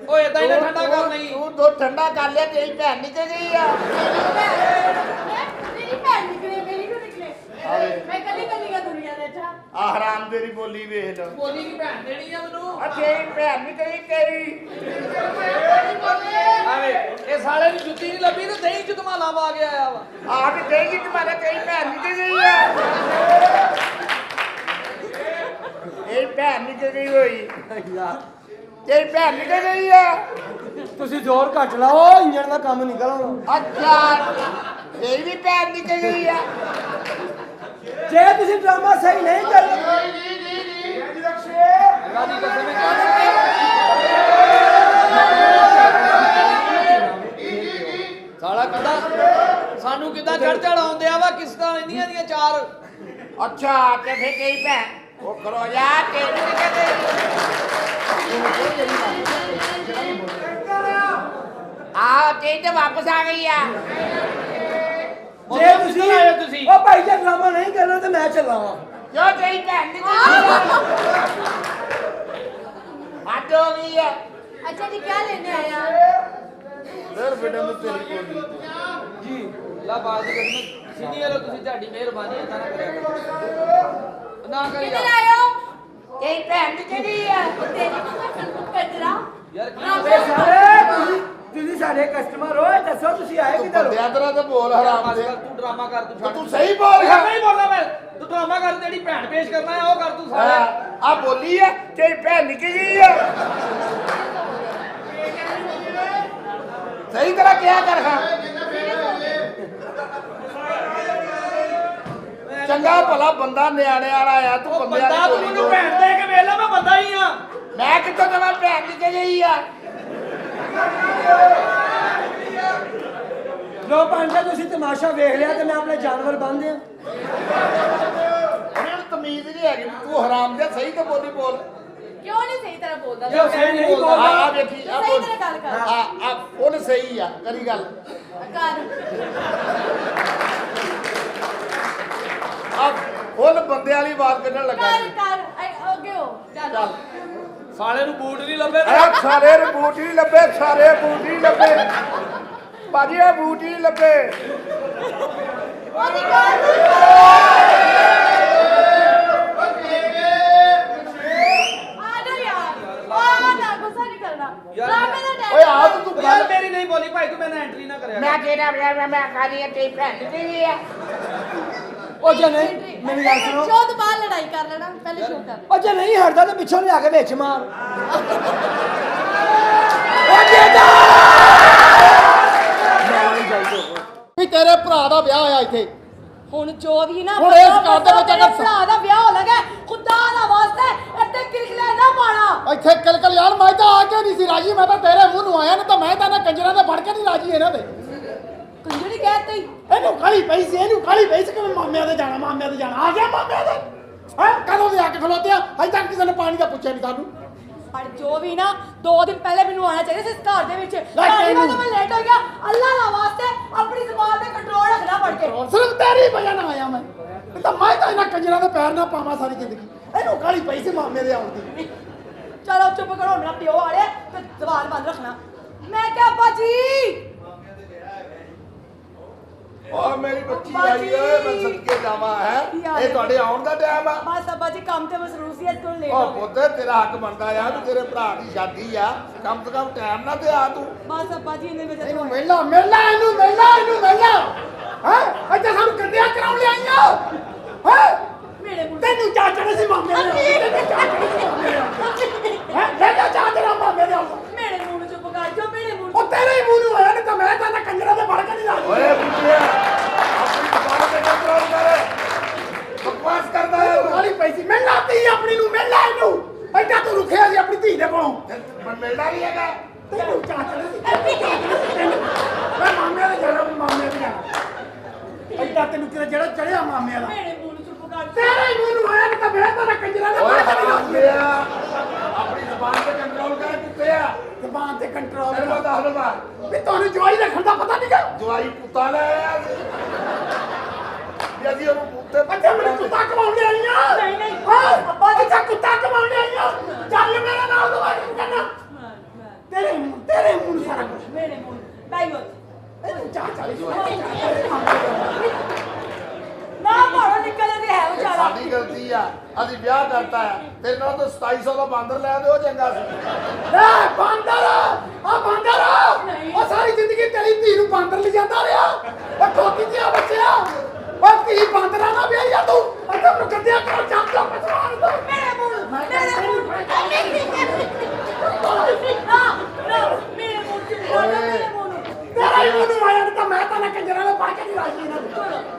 ਓਏ ਏਦਾਂ ਹੀ ਨਾ ਠੰਡਾ ਕਰ ਨਹੀਂ ਤੂੰ ਦੋ ਠੰਡਾ ਕਰ ਲਿਆ ਤੇਰੀ ਭੈਣ ਨਿਕਲ ਗਈ ਆ ਮੇਰੀ ਭੈਣ ਨਿਕਲੇ ਮੇਰੀ ਕਿਉਂ ਨਿਕਲੇ ਮੈਂ ਕੱਲੀ ਕੱਲੀ ਆ ਦੁਨੀਆ ਦੇ ਅੱਛਾ ਆ ਹਰਾਮ ਤੇਰੀ ਬੋਲੀ ਵੇਖ ਲਓ ਬੋਲੀ ਕੀ ਭੈਣ ਦੇਣੀ ਆ ਮੈਨੂੰ ਆ ਤੇਰੀ ਭੈਣ ਨਿਕਲ ਗਈ ਤੇਰੀ ਆਵੇ ਇਹ ਸਾਲੇ ਨੂੰ ਜੁੱਤੀ ਨਹੀਂ ਲੱਭੀ ਤੇ ਦਹੀਂ ਚ ਧਮਾਲਾ ਪਾ ਕੇ ਆਇਆ ਵਾ ਆ ਵੀ ਦੇਗੀ ਤੁਹਾਡਾ ਤੇਰੀ ਭੈਣ ਨਿਕਲ ਗਈ ਆ ਇਹ ਭੈਣ ਨਿਕਲ ਗਈ ਹੋਈ ਤੇਰੀ ਭੈਣ ਨਿਕਲ ਗਈ ਆ ਤੁਸੀਂ ਜ਼ੋਰ ਘੱਟ ਲਾਓ ਇੰਜਣ ਦਾ ਕੰਮ ਨਿਕਲ ਆਉਣਾ ਅੱਛਾ ਤੇਰੀ ਵੀ ਭੈਣ ਨਿਕਲ ਗਈ ਆ ਜੇ ਤੁਸੀਂ ਡਰਾਮਾ ਸਹੀ ਨਹੀਂ ਕਰਦੇ ਗਾਦੀ ਕਸਮ ਸਾਲਾ ਕਹਿੰਦਾ ਸਾਨੂੰ ਕਿੱਦਾਂ ਚੜ ਆਉਂਦੇ ਆ ਵਾ ਕਿਸ ਤਰ੍ਹਾਂ ਇੰਨੀਆਂ ਦੀਆਂ ਚਾਰ ਅੱਛਾ ਤੇ ਫੇ ਕਹੀ ਭੈ ਉਹ ਕਰੋ ਜਾ ਤੈਨੂੰ ਕੀ ਕਹਿੰਦੇ ਆ ਤੇ ਤੇ ਵਾਪਸ ਆ ਗਈ ਆ ਜੇ ਤੁਸੀਂ ਉਹ ਭਾਈ ਜੇ ਡਰਾਮਾ ਨਹੀਂ ਕਰਨਾ ਤੇ ਮੈਂ ਚੱਲਾਂ ਵਾਂ ਜੋ ਤੇਰੀ ਭੈਣ ਦੀ ਹੱਦ ਹੋ ਗਈ ਹੈ अच्छा जी क्या लेने आए आप ਫਿਰ ਬੇਟਾ ਨੂੰ ਤੇਰੀ ਬੋਲੀ ਜੀ ਲਾ ਬਾਤ ਕਸਮ ਸੀਨੀਅਰ ਹੋ ਤੁਸੀਂ ਤੁਹਾਡੀ ਮਿਹਰਬਾਨੀ ਹੈ ਤਾਂ ਨਾ ਕਰਿਆ ਕਰੋ। ਨਾ ਕਰੀ किधर आए हो ਤੇਰੀ ਭੈਣ ਦੀ ਕਿਹੜੀ ਆ तेरी कचरा ਯਾਰ ਕੀ ਓਏ ਸਾਰੇ ਤੁਸੀਂ ਸਾਡੇ ਕਸਟਮਰ ਹੋ ਇਹ ਦੱਸੋ ਤੁਸੀਂ ਆਏ ਤੂੰ ਕਿੱਧਰ ਹੋ ਬੰਦਿਆਂ ਤਰ੍ਹਾਂ ਤੇ ਬੋਲ ਹਰਾਮ ਦੇ ਤੂੰ ਡਰਾਮਾ ਕਰ ਤੂੰ ਛੱਡ। ਤੂੰ ਸਹੀ ਬੋਲ ਯਾਰ ਨਹੀਂ ਬੋਲਦਾ ਮੈਂ ਤੂੰ ਡਰਾਮਾ ਕਰ ਜਿਹੜੀ ਭੈਣ ਪੇਸ਼ ਕਰਨਾ ਹੈ ਉਹ ਕਰ ਤੂੰ ਸਾਰਾ ਆ ਬੋਲੀ ਆ ਤੇਰੀ ਭੈਣ ਨਿੱਕੀ ਜੀ ਆ ਸਹੀ ਤਰ੍ਹਾਂ ਕਿਹਾ ਕਰ ਹਾਂ ਚੰਗਾ ਭਲਾ ਬੰਦਾ ਨਿਆਣੇ ਵਾਲਾ ਆ ਤੂੰ ਉਹ ਬੰਦਿਆਂ ਬੰਦਾ ਦੀ ਤੂੰ ਬੋਲੀ ਮੈਨੂੰ ਬੋਲ। ਭੈਣ ਦੇ ਕੇ ਵੇਖ ਲੈ ਮੈਂ ਬੰਦਾ ਹੀ ਆ ਮੈਂ ਕਿੱਥੋਂ ਤੇਰਾ ਭੈਣ ਨਿੱਕੀ ਜੀ ਆ ਲੋ ਪੰਜਾ ਤੁਸੀਂ ਤਮਾਸ਼ਾ ਵੇਖ ਲਿਆ ਤੇ ਮੈਂ ਆਪਣੇ ਜਾਨਵਰ ਬੰਨ੍ਹਦੇ ਆ ਉਹਨਾਂ ਨੂੰ ਤਮੀਜ਼ ਨਹੀਂ ਹੈਗੀ ਤੂੰ ਹਰਾਮ ਦੇ ਸਹੀ ਤੇ ਬੋਲੀ ਬੋਲ क्यों नहीं सही तरह बोलता ਜੋ ਸਹੀ ਨਹੀਂ ਆ ਬੋਲਦਾ ਵੇਖੀ ਆ सही ਬੋਲ तरह गल कर ਆ ਉਹਨ ਸਹੀ ਆ ਕਰੀ ਗੱਲ कर ਆ ਉਹਨ ਬੰਦੇ ਵਾਲੀ ਬਾਤ ਕੱਢਣ ਲੱਗਾ कर ਸੀ। कर आगे हो चल ਚੱਲ ਸਾਲੇ ਨੂੰ ਬੂਟ ਨਹੀਂ ਲੱਭੇ ਅਰੇ ਸਾਰੇ ਬੂਟ ਹੀ ਲੱਭੇ ਸਾਰੇ ਬੂਟ ਹੀ ਲੱਭੇ ਭਾਜੀ ਇਹ ਬੂਟ ਹੀ ਲੱਭੇ और कर आ जाओ यार आ ना गुस्सा नहीं करना यार, ड्रामे का टाइम ਓਏ ਆ ਤੂੰ ਯਾਰ ਗੱਲ ਮੇਰੀ ਨਹੀਂ ਬੋਲੀ ਭਾਈ ਤੂੰ ਮੈਨੂੰ ਐਂਟਰੀ ਨਾ ਕਰਿਆ ਮੈਂ ਤੇਰਾ ਮੈਂ ਖਾਣੀ ਹੈ ਤੇਰੀ ਭੈਣ ਦੀ ਕਿਹੜੀ ਆ ਉਹ ਜੇ ਨਹੀਂ ਮੇਰੀ ਗੱਲ ਸੁਣੋ शो तो बाद लड़ाई कर लेना पहले शो कर ਉਹ ਜੇ ਨਹੀਂ ਹਟਦਾ ਤੇ ਪਿੱਛੋਂ ਲਿਆ ਕੇ ਵਿੱਚ ਮਾਰ ਉਹ ਜੇ ਜਾ ਵੀ ਤੇਰੇ ਭਰਾ ਦਾ ਵਿਆਹ ਹੋਇਆ ਇੱਥੇ ਹੁਣ ਜੋ ਵੀ ਨਾ ਹੁਣ ਇਸ ਘਰ ਦੇ ਵਿੱਚ ਅਗਰ ਭਰਾ ਦਾ ਵਿਆਹ ਹੋ ਲਗਾ ਖੁਦਾ ਦਾ ਵਾਸਤੇ ਇੱਥੇ ਕਿਲਕਲੇ ਨਾ ਪਾਣਾ ਇੱਥੇ ਕਲਕਲ ਯਾਰ ਮੈਂ ਤਾਂ ਆ ਕੇ ਨਹੀਂ ਸੀ ਰਾਜੀ ਮੈਂ ਤਾਂ ਤੇਰੇ ਮੂੰਹ ਨੂੰ ਆਇਆ ਨਾ ਤਾਂ ਮੈਂ ਤਾਂ ਨਾ ਕੰਜਰਾਂ ਦੇ ਫੜ ਕੇ ਨਹੀਂ ਰਾਜੀ ਇਹਨਾਂ ਦੇ ਕੰਜਰੀ ਕਹਿਤੀ ਇਹਨੂੰ ਕਾਲੀ ਪਈ ਸੀ ਇਹਨੂੰ ਕਾਲੀ ਪਈ ਸੀ ਕਿ ਮੈਂ ਮਾਮਿਆਂ ਦੇ ਜਾਣਾ ਆ ਗਿਆ ਮਾਮਿਆਂ ਦੇ ਹਾਂ ਕਦੋਂ ਦੇ ਆ ਕੇ ਖਲੋਤੇ ਆ ਅਜੇ ਤੱਕ ਕਿਸੇ ਨੇ ਪਾਣੀ ਦਾ ਪੁੱਛਿਆ ਨਹੀਂ ਸਾਨੂੰ ਪਰ ਜੋ ਵੀ ਨਾ 2 ਦਿਨ ਪਹਿਲੇ ਮੈਨੂੰ ਆਣਾ ਚਾਹੀਦਾ ਸੀ ਇਸ ਘਰ ਦੇ ਵਿੱਚ ਤੈਨੂੰ- ਮੈਂ ਲੇਟ ਹੋ ਗਿਆ ਅੱਲਾ ਦਾ ਵਾਸਤੇ ਆਪਣੀ ਜ਼ੁਬਾਨ ਤੇ ਕੰਟਰੋਲ ਰੱਖਣਾ ਪੜ ਕੇ ਔਰ ਸਿਰਫ ਤੇਰੀ ਵਜ੍ਹਾ ਨਾਲ ਆਇਆ ਮੈਂ ਨਹੀਂ ਤਾਂ ਮੈਂ ਤਾਂ ਇਹਨਾਂ ਕੰਜਰਾਂ ਦੇ ਪੈਰ ਨਾ ਪਾਵਾਂ ਸਾਰੀ ਜ਼ਿੰਦਗੀ ਇਹਨੂੰ ਕਾਲੀ ਪਈ ਸੀ ਮਾਮੇ ਦੇ ਆਉਣ ਦੀ ਚਲੋ ਚੁੱਪ ਕਰੋ ਮੇਰਾ ਪਿਓ ਆ ਰਿਹਾ ਤੇ ਜ਼ੁਬਾਨ ਬੰਦ ਰੱਖਣਾ ਮੈਂ ਕਿਹਾ ਅੱਬਾ ਜੀ ਓ ਮੇਰੀ ਬੱਚੀ ਆਈ ਓਏ ਮੈਂ ਸਦਕੇ ਜਾਵਾਂ ਹੈ ਇਹ ਤੁਹਾਡੇ ਆਉਣ ਦਾ ਟਾਈਮ ਆ ਬਸ ਅੱਬਾ ਜੀ ਕੰਮ ਤੇ ਮਸਰੂਫ ਸੀ ਅੱਜ ਤੋਂ ਲੇਟ ਓ ਹੋ ਗਏ ਪੁੱਤ ਤੇਰਾ ਹੱਕ ਬਣਦਾ ਆ ਤੂੰ ਤੇਰੇ ਭਰਾ ਦੀ ਸ਼ਾਦੀ ਆ ਕਮ ਸੇ ਕਮ ਟਾਈਮ ਨਾਲ ਤੇ ਆ ਤੂੰ ਬਸ ਅੱਬਾ ਜੀ ਇਹਨੇ ਵਿੱਚ ਇਹਨੂੰ ਮਿਲਣਾ ਹੈ ਅੱਛਾ ਸਾਨੂੰ ਕੰਡਿਆਂ ਕਰਾਉਣ ਲਿਆਈਆਂ ਹੈ ਮੇਰੇ ਮੂੰਹ ਤੈਨੂੰ ਚਾਹ ਚੜੇ ਸੀ ਮਾਮੇ ਦੇ ਤੈਨੂੰ ਚਾਹ ਚੜੇ ਸੀ ਮਾਮੇ ਦੇ ਹੈ ਲੈ ਜਾ ਚਾਹ ਤੇਰਾ ਮਾਮੇ ਦੇ ਮੇਰੇ ਮੂੰਹ ਨੂੰ ਚੁੱਪ ਕਰ ਜੋ ਮੇਰੇ ਮੂੰਹ ਉਹ ਤੇਰੇ ਹੀ ਮੂੰਹ ਨੂੰ ਆਇਆ ਨਹੀਂ ਤਾਂ ਮੈਂ ਤਾਂ ਨਾ ਕੰਜਰਾਂ ਦੇ ਫੜ ਕੇ ਨਹੀਂ ਲਾਇਆ ਓਏ ਬੁੱਢਿਆ ਆਪਣੀ ਜ਼ੁਬਾਨ ਤੇ ਕੰਟਰੋਲ ਕਰ ਬਕਵਾਸ ਕਰਦਾ ਹੈ ਤੂੰ ਕਾਲੀ ਪਈ ਸੀ ਮੈਂ ਲਾਤੀ ਆਪਣੀ ਨੂੰ ਮੈਂ ਲਾ ਇਹਨੂੰ ਐਡਾ ਤੂੰ ਰੁਕਿਆ ਸੀ ਆਪਣੀ ਧੀ ਦੇ ਕੋਲੋਂ ਮੈਂ ਮਿਲਦਾ ਨਹੀਂ ਹੈਗਾ ਤੈਨੂੰ ਚਾਹ ਚੜੇ ਸੀ ਮੈਂ ਮਾਮੇ ਦੇ ਜਾਣਾ ਐਡਾ ਤੈਨੂੰ ਕਿਹੜਾ ਜਿਹੜਾ ਚੜਿਆ ਮਾਮੇ ਦਾ ਮੇਰੇ ਮੂੰਹ ਨੂੰ ਚੁੱਪ ਕਰ ਤੇਰੇ ਹੀ ਮੂੰਹ ਨੂੰ ਆਇਆ ਨਹੀਂ ਤਾਂ ਮੈਂ ਤਾਂ ਨਾ ਕੰਜਰਾਂ ਦੇ ਓਏ ਫੜ ਕੇ ਨਹੀਂ ਹਰਾਮ ਲਾਇਆ ਦਿਆ ਆਪਣੀ ਜ਼ੁਬਾਨ ਤੇ ਕੰਟਰੋਲ ਕਰ ਕਿੱਥੇ ਆ ਜ਼ਬਾਨ ਤੇ ਕੰਟਰੋਲ ਤੈਨੂੰ ਮੈਂ ਦੱਸ ਦਵਾਂ ਵੀ ਤੁਹਾਨੂੰ ਜਵਾਈ ਰੱਖਣ ਦਾ ਪਤਾ ਨਹੀਂ ਗਾ ਜਵਾਈ ਪੁੱਤਾਂ ਲੈ ਆਇਆ ਸੀ ਜੇ ਅਸੀਂ ਉਹਨੂੰ ਪੁੱਤੇ ਅੱਛਾ ਮੈਨੂੰ ਕੁੱਤਾ ਕਮਾਉਣ ਲਈ ਆਈਆਂ ਨਹੀਂ, ਨਹੀਂ। ਹਾਂ ਅੱਬਾ ਅੱਛਾ ਕੁੱਤਾ ਕਮਾਉਣ ਲਈ ਆਈਆਂ ਚੱਲ ਮੇਰੇ ਨਾਲ ਦੁਬਾਰਾ ਕਰਨਾ ਤੇਰੇ ਮੂੰਹ ਨੂੰ ਸਾਰਾ ਕੁਝ ਮੇਰੇ ਮੂੰਹ ਬੈਠੋ ਇਹਨੂੰ ਚਾਹ ਚਾਲੀ ਨਾ ਮਾਰੋ ਨਿਕਲੇ ਦੀ ਹੈ ਵਿਚਾਰਾ ਸਾਡੀ ਗਲਤੀ ਆ ਅਸੀਂ ਵਿਆਹ ਕਰਤਾ ਆ ਤੇਰੇ ਨਾਲ ਤਾਂ 2700 ਦਾ ਬਾਂਦਰ ਲੈ ਦੇ ਉਹ ਚੰਗਾ ਸੀ ਲੈ ਬਾਂਦਰ ਆ ਬਾਂਦਰ ਉਹ ਸਾਰੀ ਜ਼ਿੰਦਗੀ ਤੇਰੀ ਧੀ ਨੂੰ ਬਾਂਦਰ ਲੈ ਜਾਂਦਾ ਰਿਹਾ ਉਹ ਠੋਕੀ ਤੇ ਆ ਬੱਚਿਆ ਉਹ ਧੀ ਬਾਂਦਰਾਂ ਨਾਲ ਵਿਆਹਿਆ ਤੂੰ ਅੱਛਾ ਮੈਨੂੰ ਕੱਢਿਆ ਕਰੋ ਚੱਪ ਚੱਪ ਪਛਵਾਣ ਤੂੰ ਮੇਰੇ ਮੂੰਹ ਨੂੰ ਮੇਰੇ ਮੂੰਹ ਨੂੰ ਨਾ ਮੇਰੇ ਮੂੰਹ ਚ ਮੇਰੇ ਮੂੰਹ ਨੂੰ ਤੇਰਾ ਹੀ ਮੂੰਹ ਨੂੰ ਆਇਆ ਤਾਂ ਮੈਂ ਤਾਂ ਨਾ ਕੰਜਰਾਂ ਦੇ ਪਾ ਕੇ ਨਹੀਂ ਰਾਜੀ ਇਹਨਾਂ ਨੂੰ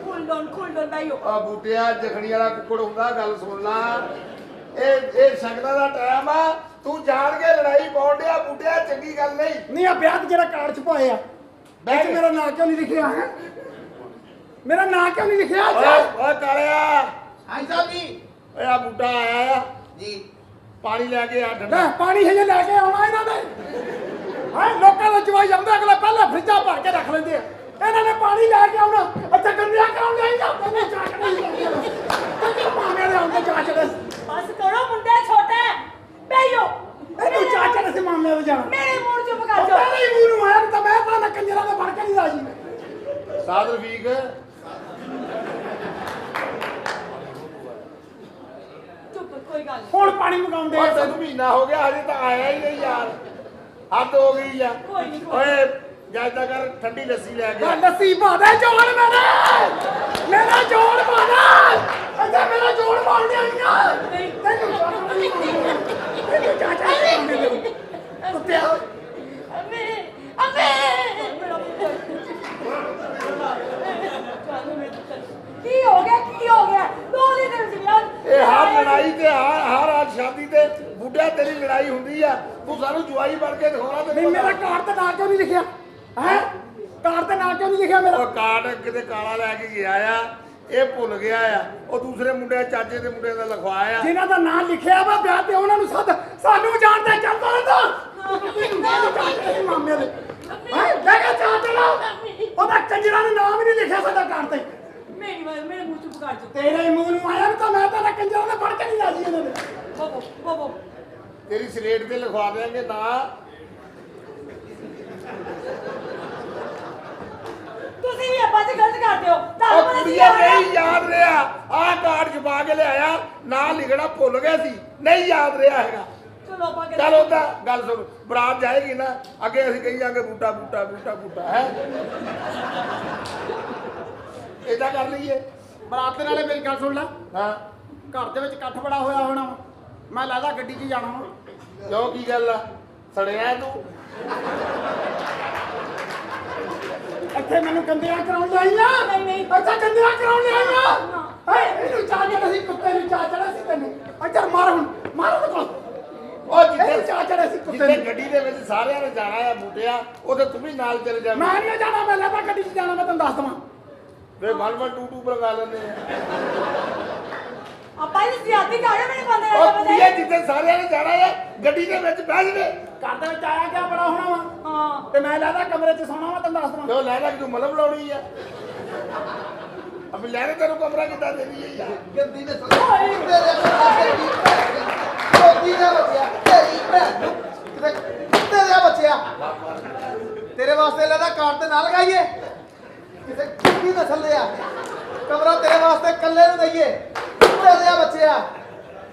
ਖੁੱਲ ਡੋਨ ਬੈਠੋ ਆ ਬੂਟਿਆ ਜਖਣੀ ਵਾਲਾ ਕੁੱਕੜ ਹੁੰਦਾ, ਗੱਲ ਸੁਣ ਲਾ। ਇਹ ਸ਼ਗਨਾਂ ਦਾ ਟਾਈਮ ਆ, ਤੂੰ ਜਾਣ ਕੇ ਲੜਾਈ ਪਾਉਣ ਡਿਆ ਬੂਟਿਆ, ਚੰਗੀ ਗੱਲ ਨਹੀਂ। ਨਹੀਂ ਆ ਵਿਆਹ ਤੇ ਜਿਹੜਾ ਕਾਰਡ ਚ ਪਾਏ ਆ ਵਿੱਚ ਮੇਰਾ ਨਾਂ ਕਿਉਂ ਨਹੀਂ ਲਿਖਿਆ ਹੈ? ਮੇਰਾ ਨਾਂ ਕਿਉਂ ਨਹੀਂ ਲਿਖਿਆ? ਓਏ ਕਾਲਿਆ, ਹਾਂਜੀ ਸਾਹਿਬ ਜੀ। ਓਏ ਆ ਬੂਟਾ ਆਇਆ ਆ ਜੀ ਪਾਣੀ ਲੈ ਕੇ ਆ ਲੈ ਠੰਡਾ। ਪਾਣੀ ਹਜੇ ਲੈ ਕੇ ਆਉਣਾ ਇਹਨਾਂ ਨੇ। ਹਾਂ ਲੋਕਾਂ ਦਾ ਜਵਾਈ ਜਾਂਦਾ, ਅਗਲਾ ਪਹਿਲਾਂ ਫਰਿੱਜਾਂ ਭਰ ਕੇ ਰੱਖ ਲੈਂਦੇ ਆ, ਇਹਨਾਂ ਨੇ ਪਾਣੀ ਲੈ ਕੇ ਆਉਣਾ। ਅੱਛਾ ਗੰਦਿਆ ਕਰਾਉਣ ਲਈ ਜਾਂਦੇ ਨੇ ਚਾਟ ਨਹੀਂ ਮਾਮੇ ਦੇ ਆਉਂਦੇ ਚਾਟ ਦੇ। ਬਸ ਕਰੋ ਮੁੰਡੇ ਛੋਟੇ ਬਈਓ ਇਹਨੂੰ ਚਾਚਾ ਨੇ ਮਾਮਲੇ ਵਿੱਚ ਜਾਣਾ। ਮੇਰੇ ਮੂੰਹ ਚੁੱਪ ਕਰ ਉਹ ਜਾ। ਪਹਿਲੇ ਹੀ ਮੂੰਹ ਨੂੰ ਆਇਆ ਤਾਂ ਮੈਂ ਤਾਂ ਕੰਜਰਾਂ ਦਾ ਬਣ ਕੇ ਨਹੀਂ ਰਾਜੀ। ਸਾਧ ਰਫੀਕ ਚੁੱਪ ਕੋਈ ਗੱਲ ਨਹੀਂ। ਹੁਣ ਪਾਣੀ ਮੰਗਾਉਂਦੇ ਓਏ ਆ। ਤੈਨੂੰ ਮਹੀਨਾ ਹੋ ਗਿਆ ਹਜੇ ਤਾਂ ਆਇਆ ਹੀ ਨਹੀਂ ਯਾਰ, ਹੱਦ ਹੋ ਗਈ ਆ। ਕੋਈ ਨਹੀਂ, ਕੋਈ ਓਏ ਜਾਇਦਾ ਕਰ ਠੰਡੀ ਲੱਸੀ ਲੈ ਕੇ ਆ। ਲੱਸੀ ਪਾ ਦੇ ਜੋੜ ਮੇਰਾ ਜੋੜ ਪਾ ਦੇ। ਅੱਛਾ ਮੇਰਾ ਜੋੜ ਪਾਉਣੇ ਆਈਆਂ ਤੈਨੂੰ ਚਾਚਾ ਨੇ ਕੁੱਤਿਆ। ਅਮੇ ਅਮੇ ਕੀ ਹੋ ਗਿਆ ਕੀ ਹੋ ਗਿਆ? ਦੋ ਦਿਨ ਦੇ ਵਿੱਚ ਯਾਰ ਇਹ ਹਰ ਲੜਾਈ ਤੇ ਹਰ ਸ਼ਾਦੀ ਤੇ ਬੁੱਢਾ ਤੇਰੀ ਲੜਾਈ ਹੁੰਦੀ ਆ, ਤੂੰ ਸਾਨੂੰ ਜਵਾਈ ਬਣ ਕੇ ਦਿਖਾਉਣਾ। ਨਹੀਂ ਮੇਰਾ ਕਾਰਡ ਤੇ ਨਾਂ ਕਿਉਂ ਨਹੀਂ ਲਿਖਿਆ ਹੈ? ਕਾਰਡ ਤੇ ਨਾਂ ਕਿਉਂ ਨਹੀਂ ਲਿਖਿਆ ਮੇਰਾ? ਉਹ ਕਾਰਡ ਕਿਤੇ ਕਾਲਾ ਲੈ ਕੇ ਗਿਆ ਆ, ਇਹ ਭੁੱਲ ਗਿਆ ਆ। ਉਹ ਦੂਸਰੇ ਮੁੰਡੇ ਚਾਚੇ ਦੇ ਮੁੰਡੇ ਦਾ ਲਿਖਵਾਇਆ ਆ। ਜਿਨ੍ਹਾਂ ਦਾ ਨਾਂ ਲਿਖਿਆ ਵਾ ਵਿਆਹ ਤੇ ਉਹਨਾਂ ਨੂੰ ਸੱਦ, ਸਾਨੂੰ ਜਾਣਦਾ ਚੱਲਦਾ ਰਹਿੰਦਾ ਮਾਮੇ ਦੇ। ਹੈ ਲੈ ਕੇ ਚਾਚਾ ਉਹਦਾ ਕੰਜਰਾਂ ਨੇ ਨਾਮ ਹੀ ਨਹੀਂ ਲਿਖਿਆ ਸਾਡਾ ਕਾਰਡ ਤੇ। ਮੇਰੇ ਮੂੰਹ ਚੁੱਪ ਕਰ ਜਾ। ਤੇਰੇ ਮੂੰਹ ਨੂੰ ਆਇਆ ਤਾਂ ਮੈਂ ਤਾਂ ਕੰਜਰਾਂ ਨੇ ਫੜ ਕੇ ਨਹੀਂ ਰਾਜੀ ਇਹਨਾਂ ਨੇ। ਬੋਬੋ ਬੋਬੋ ਤੇਰੀ ਸਲੇਟ ਤੇ ਲਿਖਵਾ ਦੇਾਂਗੇ ਨਾ। ਤੁਸੀਂ ਵੀ ਆਪਾਂ ਤੇ ਗਲਤ ਕਰਦੇ ਹੋ। ਉਹ ਤੁਹਾਨੂੰ ਪਤਾ ਕੁੜੀਆਂ ਕੀ ਨਹੀਂ ਯਾਦ ਰਿਹਾ, ਆਹ ਕਾਰਡ ਛਪਾ ਕੇ ਲਿਆਇਆ, ਨਾਂ ਲਿਖਣਾ ਭੁੱਲ ਗਿਆ ਸੀ, ਨਹੀਂ ਯਾਦ ਰਿਹਾ ਹੈਗਾ। ਚਲੋ ਆਪਾਂ ਚੱਲ ਉਹਦਾ ਗੱਲ ਸੁਣ, ਬਰਾਤ ਜਾਏਗੀ ਨਾ ਅੱਗੇ ਅਸੀਂ ਕਹੀ ਜਾਾਂਗੇ ਬੂਟਾ ਬੂਟਾ ਬੂਟਾ ਬੂਟਾ ਹੈ। ਏਦਾਂ ਕਰ ਲਈਏ। ਬਰਾਤ ਦੇ ਨਾਲੇ ਮੇਰੀ ਗੱਲ ਸੁਣ ਲੈ। ਹਾਂ ਘਰ ਦੇ ਵਿੱਚ ਇਕੱਠ ਬੜਾ ਹੋਇਆ ਹੋਣਾ ਵਾ। ਮੈਂ ਲੱਗਦਾ ਗੱਡੀ 'ਚ ਜਾਣਾ ਵਾ। ਕਿਉਂ ਕੀ ਗੱਲ ਆ, ਸੜਿਆ ਤੂੰ? ਇੱਥੇ ਮੈਨੂੰ ਕੰਦਿਆਂ ਕਰਾਉਣ ਆਈਆਂ। ਨਹੀਂ, ਨਹੀਂ। ਅੱਛਾ ਕੰਦਿਆਂ ਕਰਾਉਣ ਆਈਆਂ। ਏ ਇਹਨੂੰ ਚਾਚਾ ਸੀ, ਕੁੱਤੇ ਨੂੰ ਚਾਚਾ ਸੀ ਤੈਨੂੰ। ਅੱਛਾ ਮਾਰ ਹੁਣ ਮਾਰ ਉਹਦੇ ਕੋਲ। ਉਹ ਇਹਨੂੰ ਚਾਚਾ ਸੀ ਕੁੱਤੇ ਜਿੱਥੇ ਨੂੰ। ਗੱਡੀ ਦੇ ਵਿੱਚ ਸਾਰਿਆਂ ਨੇ ਜਾਣਾ ਆ ਬੂਟਿਆ, ਉਹਦੇ ਤੂੰ ਵੀ ਨਾਲ ਚਲੇ ਜਾ। ਮੈਂ ਨਹੀਂ ਜਾਣਾ, ਮੈਂ ਲੱਗਦਾ ਗੱਡੀ 'ਚ ਜਾਣਾ, ਮੈਂ ਤੈਨੂੰ ਦੱਸ ਦਵਾਂ। ਵੇ ਮਨ ਮਨ ਟੂ ਟੂ ਲਗਾ ਲੈਂਦੇ ਆ। ਆਪਾਂ ਇਹ ਜ਼ਿਆਦੀ ਕਾਹਦੇ ਮੈਨੂੰ ਬੰਦੇ ਉਹ ਆ ਕੁੜੀਆਂ ਜਿੱਥੇ ਸਾਰਿਆਂ ਨੇ ਜਾਣਾ ਆ ਗੱਡੀ ਦੇ ਵਿੱਚ ਬਹਿ ਜਵੇ। ਘਰ ਦੇ ਵਿੱਚ ਆਇਆ ਕਿਆ ਬੜਾ ਹੋਣਾ ਵਾ। ਹਾਂ ਤੇ ਮੈਂ ਲੱਗਦਾ ਕਮਰੇ 'ਚ ਸੌਣਾ ਵਾ, ਤੈਨੂੰ ਦੱਸ ਦਵਾਂ। ਕਿਉਂ ਲੈ ਲੈ ਤੂੰ ਮਲਮ ਲਾਉਣੀ ਆ? ਅਬ ਲੈ ਲੈ ਤੈਨੂੰ ਕਮਰਾ ਕਿੱਦਾਂ ਦੇ ਦਈਏ ਯਾਰ। ਗੰਦੀ ਨੇ ਛੋਟੀ ਨਾ ਬੱਚਿਆ ਤੇਰੀ ਭੈਣ ਨੂੰ ਕਿਤੇ ਕੁੱਤੇ ਦੇ ਬੱਚਿਆ ਤੇਰੇ ਵਾਸਤੇ ਲੈਦਾ ਕਾਰਡ ਤੇ ਨਾ ਲਗਾਈਏ, ਕਿਸੇ ਕੁੱਤੀ ਨਸਲ ਦੇ ਆ। ਕਮਰਾ ਤੇਰੇ ਵਾਸਤੇ ਇਕੱਲੇ ਨੂੰ ਦਈਏ, ਕੁੱਤੇ ਦੇ ਬੱਚਿਆ।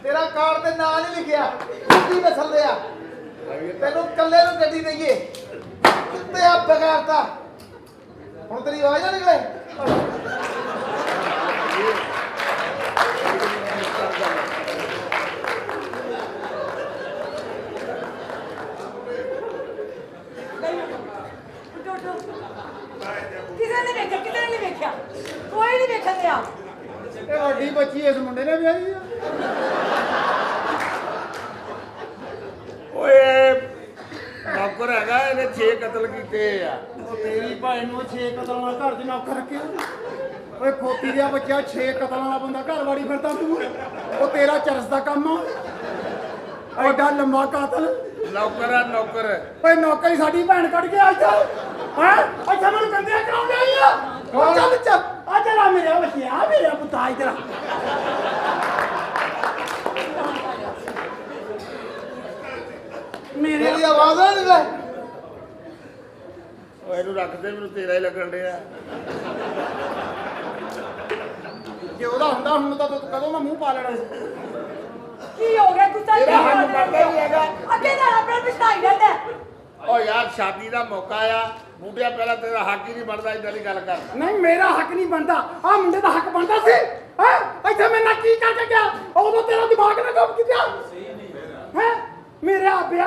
ਤੇਰਾ ਕਾਰਡ ਤੇ ਨਾਂ ਨਹੀਂ ਲਿਖਿਆ, ਕੁੱਤੀ ਨਸਲ ਦੇ ਆ। ਤੈਨੂੰ ਇਕੱਲੇ ਨੂੰ ਗੱਡੀ ਦਈਏ, ਕੁੱਤੇ ਆ ਬਗਾਰਤਾ। ਹੁਣ ਤੇਰੀ ਆਵਾਜ਼ ਨਾ ਨਿਕਲੇ। ਕਿਸੇ ਨੇ ਵੇਖਿਆ ਕਿਤੇ ਨਹੀਂ ਵੇਖਿਆ, ਕੋਈ ਨਹੀਂ ਵੇਖਣ ਦਿਆ। ਇਹ ਵੱਡੀ ਬੱਚੀ ਇਸ ਮੁੰਡੇ ਨੇ ਵਿਆਹੀ ਆ। ਓਏ ਨੌਕਰ ਹੈਗਾ, ਇਹਨੇ 6 ਕਤਲ ਕੀਤੇ ਆ। ਉਹ ਤੇਰੀ ਭਾਈ ਨੂੰ 6 ਕਤਲਾਂ ਵਾਲਾ ਘਰ 'ਚ ਨੌਕਰ ਰੱਖਿਆ। ਓਏ ਖੋਤੀ ਦਿਆ ਬੱਚਾ, 6 ਕਤਲਾਂ ਵਾਲਾ ਬੰਦਾ ਘਰ ਵਾੜੀ ਫਿਰਦਾ ਤੂੰ। ਉਹ ਤੇਰਾ ਚਰਸ ਦਾ ਕੰਮ ਆ। ਐਡਾ ਲੰਮਾ ਕਾਤਲ। ਨੌਕਰ ਆ ਨੌਕਰ। ਓਏ ਨੌਕਰੀ ਸਾਡੀ ਭੈਣ ਕੱਢ ਕੇ ਅੱਜ ਹੈ। ਅੱਛਾ ਮੈਨੂੰ ਕੰਦਿਆ ਕਰਾਉਣ ਆਈ ਆ। ਉਹ ਚੱਲ ਚੱਲ ਆ ਜਰਾ ਮੇਰੇ ਬੱਚੇ ਆ, ਮੇਰਾ ਪੁੱਤਾ ਇਧਰ। ਮੇਰੇ ਤੇਰੀ ਆਵਾਜ਼ ਨਾ ਨਿਕਲੇ। ਓਏ ਇਹਨੂੰ ਰੱਖ ਦੇ, ਮੈਨੂੰ ਤੇਰਾ ਹੀ ਲੱਗਣ ਡਿਆ। ਜੇ ਉਹਦਾ ਹੁੰਦਾ ਹੁਣ ਤਾਂ ਤੂੰ ਕਦੋਂ ਦਾ ਮੂੰਹ ਪਾ ਲੈਣਾ ਸੀ। ਕੀ ਹੋ ਗਿਆ ਗੁੱਸਾ ਤੇਰਾ ਕਿਉਂ ਹੱਕ ਬਣਦਾ ਹੀ ਹੈਗਾ। ਅੱਗੇ ਤਾਂ ਆਪਣੇ ਪਛਤਾਈ ਜਾਂਦਾ। ਓ ਯਾਰ ਸ਼ਾਦੀ ਦਾ ਮੌਕਾ ਆ, ਬੂਟਿਆ ਪਹਿਲਾਂ ਤੇਰਾ ਹੱਕ ਹੀ ਨਹੀਂ ਬਣਦਾ ਇਦਾਂ ਦੀ ਗੱਲ ਕਰ। ਨਹੀਂ ਮੇਰਾ ਹੱਕ ਨਹੀਂ ਬਣਦਾ, ਆ ਮੁੰਡੇ ਦਾ ਹੱਕ ਬਣਦਾ ਸੀ। ਹੈ ਇੱਥੇ ਮੈਂ ਨਾ ਕੀ ਕਰਕੇ ਗਿਆ, ਉਦੋਂ ਤੇਰਾ ਦਿਮਾਗ ਨਾ ਕੰਮ ਕੀਤਾ ਹੈ। ਮੇਰੇ ਆਪਿਆ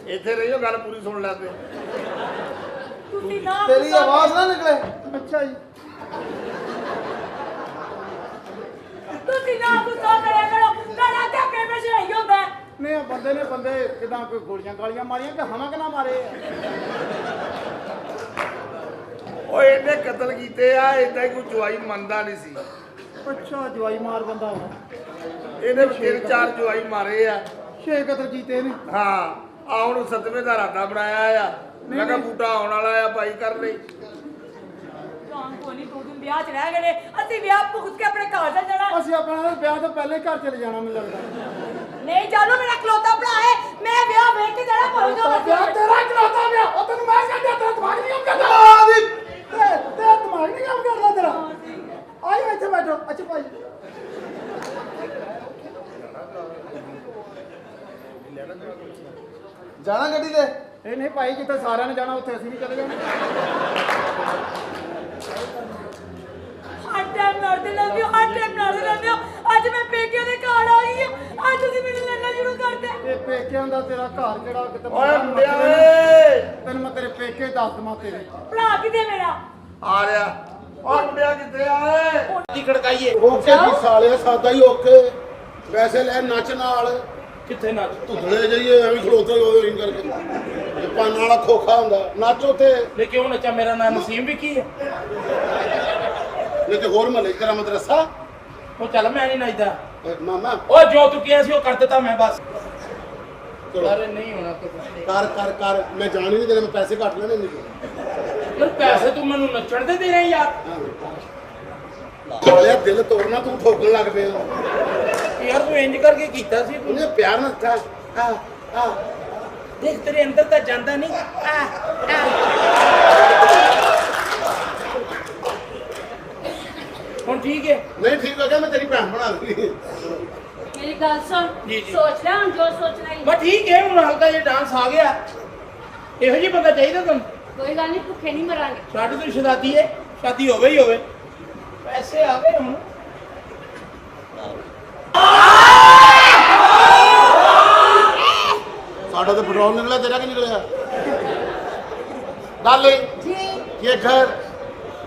ਇੱਥੇ ਰਹੀਓ, ਗੱਲ ਪੂਰੀ ਸੁਣ ਲੈਂਦੇ। ਤੁਸੀਂ ਨਾ ਤੇਰੀ ਗੁੱਸਾ ਆਵਾਜ਼ ਨਾ ਨਿਕਲੇ ਅੱਛਾ ਜੀ ਤੁਸੀਂ ਨਾ ਗੁੱਸਾ ਕਰਿਆ ਕਰੋ ਤੁਹਾਡਾ ਧੱਕੇ ਵਿੱਚ ਰਹੀ ਹੁੰਦਾ ਹੈ। ਨਹੀਂ ਉਹ ਬੰਦੇ ਨੇ ਬੰਦੇ ਕਿਦਾਂ ਕੋਈ ਗੋਲੀਆਂ ਗਾਲੀਆਂ ਮਾਰੀਆਂ ਕਿ ਹਮਾ ਕਿ ਨਾ ਮਾਰੇ ਓਏ ਇਹਨੇ ਕਤਲ ਕੀਤੇ ਆ, ਏਦਾਂ ਹੀ ਕੋਈ ਜਵਾਈ ਮੰਨਦਾ ਨਹੀਂ ਸੀ। ਅੱਛਾ ਜਵਾਈ ਮਾਰ ਬੰਦਾ ਵਾ ਇਹਨੇ 3-4 ਜਵਾਈ ਮਾਰੇ ਆ। 6 ਕਤਲ ਕੀਤੇ ਨੇ ਹਾਂ ਆ ਹੁਣ 7ਵੇਂ ਦਾ ਇਰਾਦਾ ਬਣਾਇਆ ਆ। ਮੈਂ ਕਿਹਾ ਬੂਟਾ ਆਉਣ ਵਾਲਾ ਆ ਭਾਈ ਕਰ ਲਈ। ਜਾਨ ਕੋਈ ਨਹੀਂ 2 ਦਿਨ ਵਿਆਹ 'ਚ ਰਹਿ ਗਏ ਨੇ ਅਸੀਂ ਵਿਆਹ ਭੁਗਤ ਕੇ ਆਪਣੇ ਘਰ ਚੱਲ ਜਾਣਾ ਅਸੀਂ ਆਪਣਾ ਵਿਆਹ ਤੋਂ ਪਹਿਲੇ ਘਰ ਚਲੇ ਜਾਣਾ ਮੈਨੂੰ ਲੱਗਦਾ ਨਹੀਂ ਜਾਨੂ ਮੇਰਾ ਖਲੋਤਾ ਭਰਾ ਹੈ ਮੈਂ ਵਿਆਹ ਵੇਖ ਕੇ ਜਾਣਾ ਭੁੱਲ ਜਾਣਾ ਵਿਆਹ ਤੇਰਾ ਚਲਾਤਾ ਵਿਆਹ ਉਹ ਤੈਨੂੰ ਮੈਂ ਕਹਿੰਦਾ ਤੇਰਾ ਦਿਮਾਗ ਨਹੀਂ ਕੰਮ ਕਰਦਾ ਤੇ ਦਿਮਾਗ ਨਹੀਂ ਕੰਮ ਕਰਦਾ ਤੇਰਾ ਆਇਓ ਇੱਥੇ ਬੈਠੋ ਅੱਛਾ ਭਾਈ ਜਾਣਾ ਗੱਡੀ ਤੇ ਇਹ ਨਹੀਂ ਭਾਈ ਜਿੱਥੇ ਸਾਰਿਆਂ ਨੇ ਜਾਣਾ ਉੱਥੇ ਅਸੀਂ ਵੀ ਚਲੇ ਜਾਣਾ ਹਰ ਟਾਈਮ ਲੜਦੇ ਰਹਿੰਦੇ ਹੋ ਹਰ ਟਾਈਮ ਲੜਦੇ ਰਹਿੰਦੇ ਹੋ ਅੱਜ ਮੈਂ ਪੇਕਿਆਂ ਦੇ ਘਰ ਆਈ ਹਾਂ ਅੱਜ ਤੁਸੀਂ ਮੈਨੂੰ ਲੜਨਾ ਸ਼ੁਰੂ ਕਰਤੇ ਇਹ ਪੇਕਿਆਂ ਦਾ ਤੇਰਾ ਘਰ ਕਿਹੜਾ ਕਿਤੇ ਓਏ ਮੁੰਡਿਆ ਓਏ ਤੈਨੂੰ ਮੈਂ ਤੇਰੇ ਪੇਕੇ ਦੱਸ ਦਵਾਂ ਤੇਰੇ ਭਰਾ ਕਿਤੇ ਮੇਰਾ ਆ ਰਿਹਾ। ਓ ਮੁੰਡਿਆ ਕਿੱਥੇ ਆਏ? ਦੀ ਖੜਕਾਈਏ ਓਕੇ ਜੀ ਸਾਲਿਆ ਸਾਦਾ ਹੀ ਓਕੇ ਪੈਸੇ ਲੈ ਨੱਚ ਨਾਲ ਕਿੱਥੇ ਨੱਚ ਧੁੱਦਲੇ ਜਾਈਏ ਐਵੇਂ ਖਲੋਤੇ ਹੋਏ ਰਿੰਗ ਕਰਕੇ ਇਹ ਪਾਣ ਵਾਲਾ ਖੋਖਾ ਹੁੰਦਾ ਨੱਚ ਉੱਥੇ ਲੈ ਕਿਉਂ ਨੱਚਾ ਮੇਰਾ ਨਾਮ ਨਸੀਮ ਵੀ ਕੀ ਹੈ ਨਹੀਂ ਤੇ ਹੋਰ ਮਹੱਲੇ ਤੇਰਾ ਮਦਰਸਾ ਉਹ ਚੱਲ ਮੈਂ ਨਹੀਂ ਨੱਚਦਾ ਮਾਮਾ ਉਹ ਜੋ ਤੂੰ ਕਿਹਾ ਸੀ ਉਹ ਕਰ ਦਿੱਤਾ ਮੈਂ ਬਸ ਚਲੋ ਅਰੇ ਨਹੀਂ ਹੋਣਾ ਕੁਝ ਕਰ ਮੈਂ ਜਾਣ ਹੀ ਨਹੀਂ ਦੇਣਾ ਮੈਂ ਪੈਸੇ ਘੱਟ ਲੈਣੇ ਨਹੀਂ ਪਰ ਪੈਸੇ ਤੂੰ ਮੈਨੂੰ ਨੱਚਣ ਦੇ ਦੇ ਰਿਹਾ ਯਾਰ ਸਾਲਿਆ ਦਿਲ ਤੋੜਨਾ ਤੂੰ ਠੋਕਣ ਲੱਗ ਪਿਆ ਯਾਰ ਤੂੰ ਇੰਜ ਕਰਕੇ ਕੀਤਾ ਸੀ ਤੂੰ ਉਹਨੇ ਪਿਆਰ ਨਾਲ ਥਾ ਆ ਦੇਖ ਤੇਰੇ ਅੰਦਰ ਤਾਂ ਜਾਂਦਾ ਨਹੀਂ ਹੁਣ ਠੀਕ ਹੈ ਨਹੀਂ ਠੀਕ ਹੋ ਗਿਆ ਮੈਂ ਤੇਰੀ ਭੈਣ ਬਣਾ ਦੂੰਗੀ ਮੇਰੀ ਗੱਲ ਸੁਣ ਜੀ, ਜੀ। ਸੋਚ ਲੈ ਹੁਣ ਜੋ ਸੋਚਣਾ ਹੀ ਬਸ ਠੀਕ ਹੈ ਹੁਣ ਹਲਕਾ ਜਿਹਾ ਡਾਂਸ ਆ ਗਿਆ ਇਹੋ ਜਿਹੀ ਬੰਦਾ ਚਾਹੀਦਾ ਤੁਹਾਨੂੰ ਕੋਈ ਗੱਲ ਨਹੀਂ ਭੁੱਖੇ ਨਹੀਂ ਮਰਾਂਗੇ ਸਾਡੀ ਤਾਂ ਸ਼ਾਦੀ ਹੈ ਸ਼ਾਦੀ ਹੋਵੇ ਹੀ ਹੋਵੇ ਪੈਸੇ ਆ ਗਏ ਹੁਣ साढ़ा तो पेट्रोल निकला तेरा क्या निकलेगा डार्लिंग जी ये घर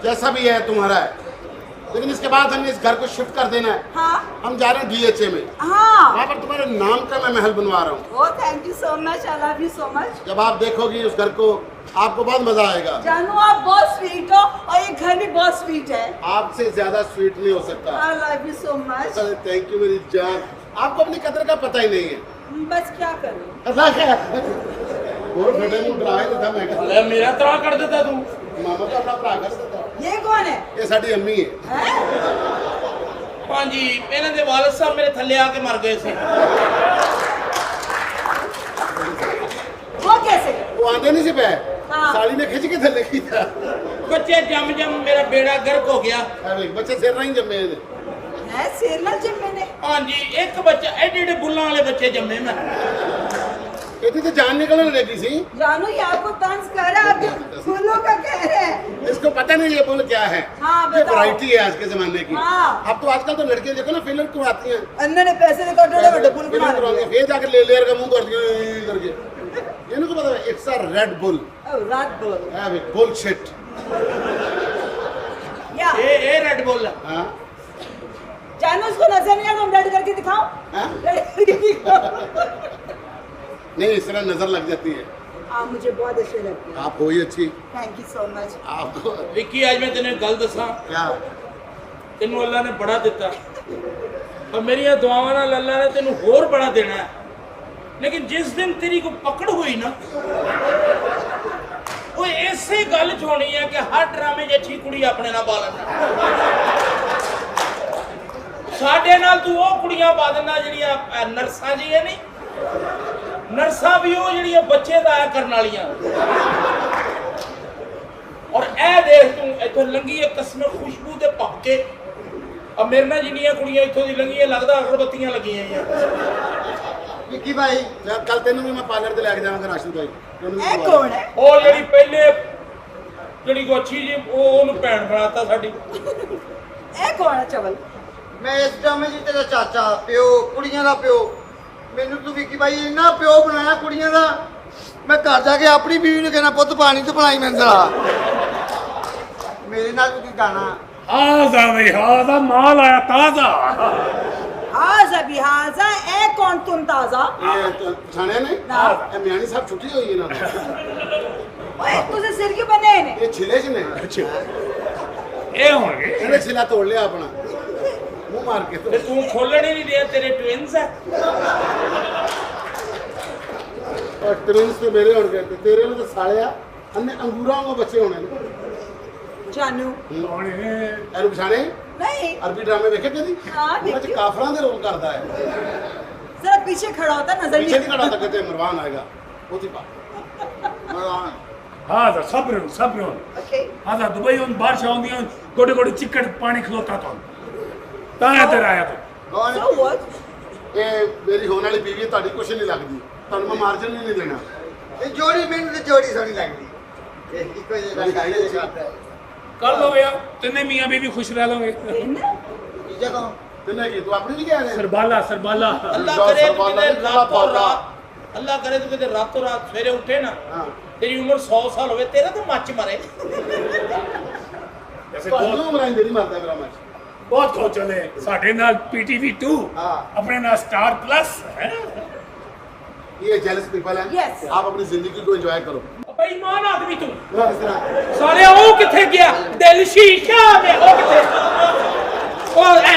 जैसा भी है तुम्हारा है लेकिन इसके बाद हमें इस घर को शिफ्ट कर देना है हाँ हम जा रहे हैं DHA में हाँ वहाँ पर तुम्हारे नाम का मैं महल बनवा रहा हूँ oh thank you so much I love you so much जब आप देखोगी उस घर को आपको बहुत मजा आएगा जानू आप बहुत स्वीट हो और ये घर भी बहुत स्वीट है आपसे ज्यादा स्वीट नहीं हो सकता आई love you so much thank you मेरी जान आपको अपनी कदर का पता ही नहीं है बस क्या करूँ अल्लाह क्या और बेटे मुझे डराए तो था मैं कहा, ਲੈ ਮੇਰਾ ਤਰਾ ਕਰ ਦਿੱਤਾ ਤੂੰ मामा तो अपना भरा कर सकता ये कौन है ये साड़ी अम्मी है हैं? ਹਾਂਜੀ ਇਹਨਾਂ ਦੇ ਵਾਲਦ ਸਾਹਿਬ ਮੇਰੇ ਥੱਲੇ ਆ ਕੇ ਮਰ ਗਏ ਸੀ वो कैसे वो आंदे नहीं सी पे हाँ। साड़ी ने खिंच के थले की था ਬੱਚੇ ਜੰਮ ਜੰਮ ਮੇਰਾ ਬੇੜਾ ਗਰਕ ਹੋ ਗਿਆ अरे बच्चे सिर नहीं जमे थे है सेरना जिम मैंने ਹਾਂਜੀ ਇੱਕ ਬੱਚਾ ਐਡੇ ਐਡੇ ਬੁੱਲਾਂ ਵਾਲੇ ਬੱਚੇ ਜੰਮੇ ਮੈਂ कहती तो जान निकलने लगी सी जानू ये आपको तंज कर रहा है आप फूलों का कह रहे हैं इसको पता नहीं ये बोल क्या है हाँ, ये बताओ। वैरायटी है आज के जमाने की हाँ। अब तो आजकल तो लड़कियां देखो ना फिलर करवाती हैं अन्ना ने पैसे लेकर डोडे बड़े फूल बना फिलर करवाती हैं फिर जाकर ले लेयर का मुंह कर दिया करके ये इनको पता है इट्स अ रेड बुल रात बोल है बुलशिट या ਇਹ ਰੈਡ ਬੁੱਲ हां जानू उसको नजर नहीं आ तुम रेड करके दिखाओ हाँ? रेड करके दिखाओ नहीं इस तरह नजर लग जाती है आप मुझे बहुत अच्छे लगते हैं आप हो ही अच्छी थैंक यू सो मच आपको ਵਿੱਕੀ ਅੱਜ ਮੈਂ ਤੈਨੂੰ ਇੱਕ ਗੱਲ ਦੱਸਾਂ क्या ਤੈਨੂੰ ਅੱਲਾ ਨੇ ਬੜਾ ਦਿੱਤਾ ਪਰ ਮੇਰੀਆਂ ਦੁਆਵਾਂ ਨਾਲ ਅੱਲਾ ਨੇ ਤੈਨੂੰ ਹੋਰ ਬੜਾ ਦੇਣਾ ਹੈ ਲੇਕਿਨ ਜਿਸ ਦਿਨ ਤੇਰੀ ਕੋ ਪਕੜ ਹੋਈ ਨਾ ਉਹ ਐਸੀ ਗੱਲ ਛੋਣੀ ਹੈ ਕਿ ਹਰ ਡਰਾਮੇ 'ਚ ਅੱਛੀ ਕੁੜੀ ਆਪਣੇ ਨਾਲ ਬਾਲਣ ਸਾਡੇ ਨਾਲ ਤੂੰ ਉਹ ਕੁੜੀਆਂ ਬਾਦਨਾ ਜਿਹੜੀਆਂ ਨਰਸਾਂ ਜੀ ਹੈ ਨਹੀਂ ਨਰਸਾਂ ਵੀ ਉਹ ਜਿਹੜੀਆਂ ਬੱਚੇ ਦਾ ਕਰਨ ਵਾਲੀਆਂ ਔਰ ਇਹ ਦੇਖ ਤੂੰ ਇੱਥੋਂ ਲੰਗੀ ਹੈ ਕਸਮ ਖੁਸ਼ਬੂ ਦੇ ਪੱਕੇ ਆ ਮੇਰੇ ਨਾਲ ਜਿੰਨੀਆਂ ਕੁੜੀਆਂ ਇੱਥੋਂ ਦੀ ਲੰਗੀਆਂ ਲੱਗਦਾ ਅਗਰਬੱਤੀਆਂ ਲੱਗੀਆਂ ਯਾਰ विक्की भाई कल तेन भी मैं पार्लर से लेके जाऊंगा राशन भाई ए कौन है ਉਹ ਜਿਹੜੀ ਪਹਿਲੇ ਜਿਹੜੀ ਕੋ ਅੱਛੀ ਜੀ ਉਹ ਉਹਨੂੰ ਭੈਣ ਬਣਾਤਾ ਸਾਡੀ ए कौन है चवल ਮੈਂ ਇਸ ਡਰਾਮੇ 'ਚ ਤੇਰਾ ਚਾਚਾ ਪਿਓ ਕੁੜੀਆਂ ਦਾ ਪਿਓ ਮੈਨੂੰ ਤੂੰ ਵਿੱਕੀ ਬਾਈ ਇੰਨਾ ਪਿਓ ਬਣਾਇਆ ਕੁੜੀਆਂ ਦਾ ਮੈਂ ਘਰ ਜਾ ਕੇ ਆਪਣੀ ਬੀਵੀ ਨੂੰ ਕਹਿਣਾ ਪੁੱਤ ਪਾਣੀ ਤੇ ਬਣਾਈ ਮੰਜ਼ਲਾ ਮੇਰੇ ਨਾਲ ਵੀ ਕੀ ਗਾਣਾ हाजा भाई हाजा माल आया ताजा हाजा भी हाजा ए कौन तुम ताजा ये तो पछाणिया ने ना। ये म्याणी साहब छुट्टी हुई है ना ओए तुझे सिर क्यों बने ने ये छिले च ने ये होंगे ਇਹਨੇ ਛਿਲਾ ਤੋੜ ਲਿਆ ਆਪਣਾ ਮੂੰਹ ਮਾਰ ਕੇ ਤੇ ਤੂੰ ਖੋਲਣ ਹੀ ਨਹੀਂ ਰਿਹਾ ਤੇਰੇ ਟਵਿੰਸ ਹੈ ਔਰ ਟ੍ਰਿੰਸ ਤੇ ਮੇਰੇ ਹੋਣ ਗਏ ਤੇ ਤੇਰੇ ਨੂੰ ਤਾਂ ਸਾਲਿਆ ਅੰਨੇ ਅੰਗੂਰਾਂ ਵਾਂਗੂ ਬੱਚੇ ਹੋਣੇ ਨੇ जानू ਇਹਨੂੰ ਪਛਾਣੇ नहीं ਅਰਬੀ ਡਰਾਮੇ ਵੇਖੇ ਕਦੀ हाँ ਉਹ ਚ देखियो ਕਾਫਰਾਂ ਦੇ ਰੋਲ ਕਰਦਾ ਹੈ जरा पीछे खड़ा होता नजर पीछे नहीं नहीं खड़ा था कहते मरवान आएगा वो थी मरवान हाजा सब्र सब्र ओके हाजा दुबई उन बारिश आउंदी उन गोडे गोडे चिकड़ पानी खलोता तो ता इधर आया तो सो व्हाट ये मेरी होने वाली बीवी ਤੁਹਾਡੀ ਕੁਛ ਨਹੀਂ ਲੱਗਦੀ ਤੁਹਾਨੂੰ ਮੈਂ ਮਾਰਜਨ ਨਹੀਂ ਦੇਣਾ ਇਹ ਜੋੜੀ ਮੈਨੂੰ ਤੇ ਜੋੜੀ ਸੋਹਣੀ ਲੱਗਦੀ ਇਹ ਇੱਕੋ ਜਿਹੀ ਗੱਲ ਹੈ ਸ਼ਾਟ कर लो यार तिन्ने मियां बीवी खुश रह लोगे ਤੀਜਾ ਕੌਣ ਤਿੰਨੇ ਕੀ ਤੂੰ ਆਪਣੀ ਨਹੀਂ ਕਹਿ ਰਿਹਾ सरबाला सरबाला ਅੱਲਾ ਦਸ ਕਰੇ ਤੂੰ ਸਾਲਾਂ ਕਿਤੇ ਦਾ ਰਾਤੋਂ ਬਾਲਾ। ਰਾਤ ਅੱਲਾ ਕਰੇ ਤੂੰ ਕਿਤੇ ਰਾਤੋਂ ਰਾਤ ਸਵੇਰੇ ਉੱਠੇ ਨਾ ਹਾਂ ਤੇਰੀ ਉਮਰ 100 ਸਾਲ ਹੋਵੇ ਤੇਰਾ ਤਾਂ ਮੱਚ ਮਰੇ जैसे ਤੁਹਾਨੂੰ बहुत ਉਮਰਾਂ ਦੇਰੀ ਮਾਰਦਾ ਮੇਰਾ ਮੈਚ बहुत को चले साडे नाल पीटीवी 2 हाँ। अपने नाल स्टार प्लस है ये जेलस पीपल है Yes. आप अपनी जिंदगी को एंजॉय करो ਬੇਈਮਾਨ ਆਦਮੀ ਤੂੰ इस तरह ਸਾਲਿਆ ਉਹ ਕਿੱਥੇ ਗਿਆ ਦਿਲ ਸ਼ੀਸ਼ਾ ਮੇ ਉਹ ਕਿੱਥੇ ਉਹ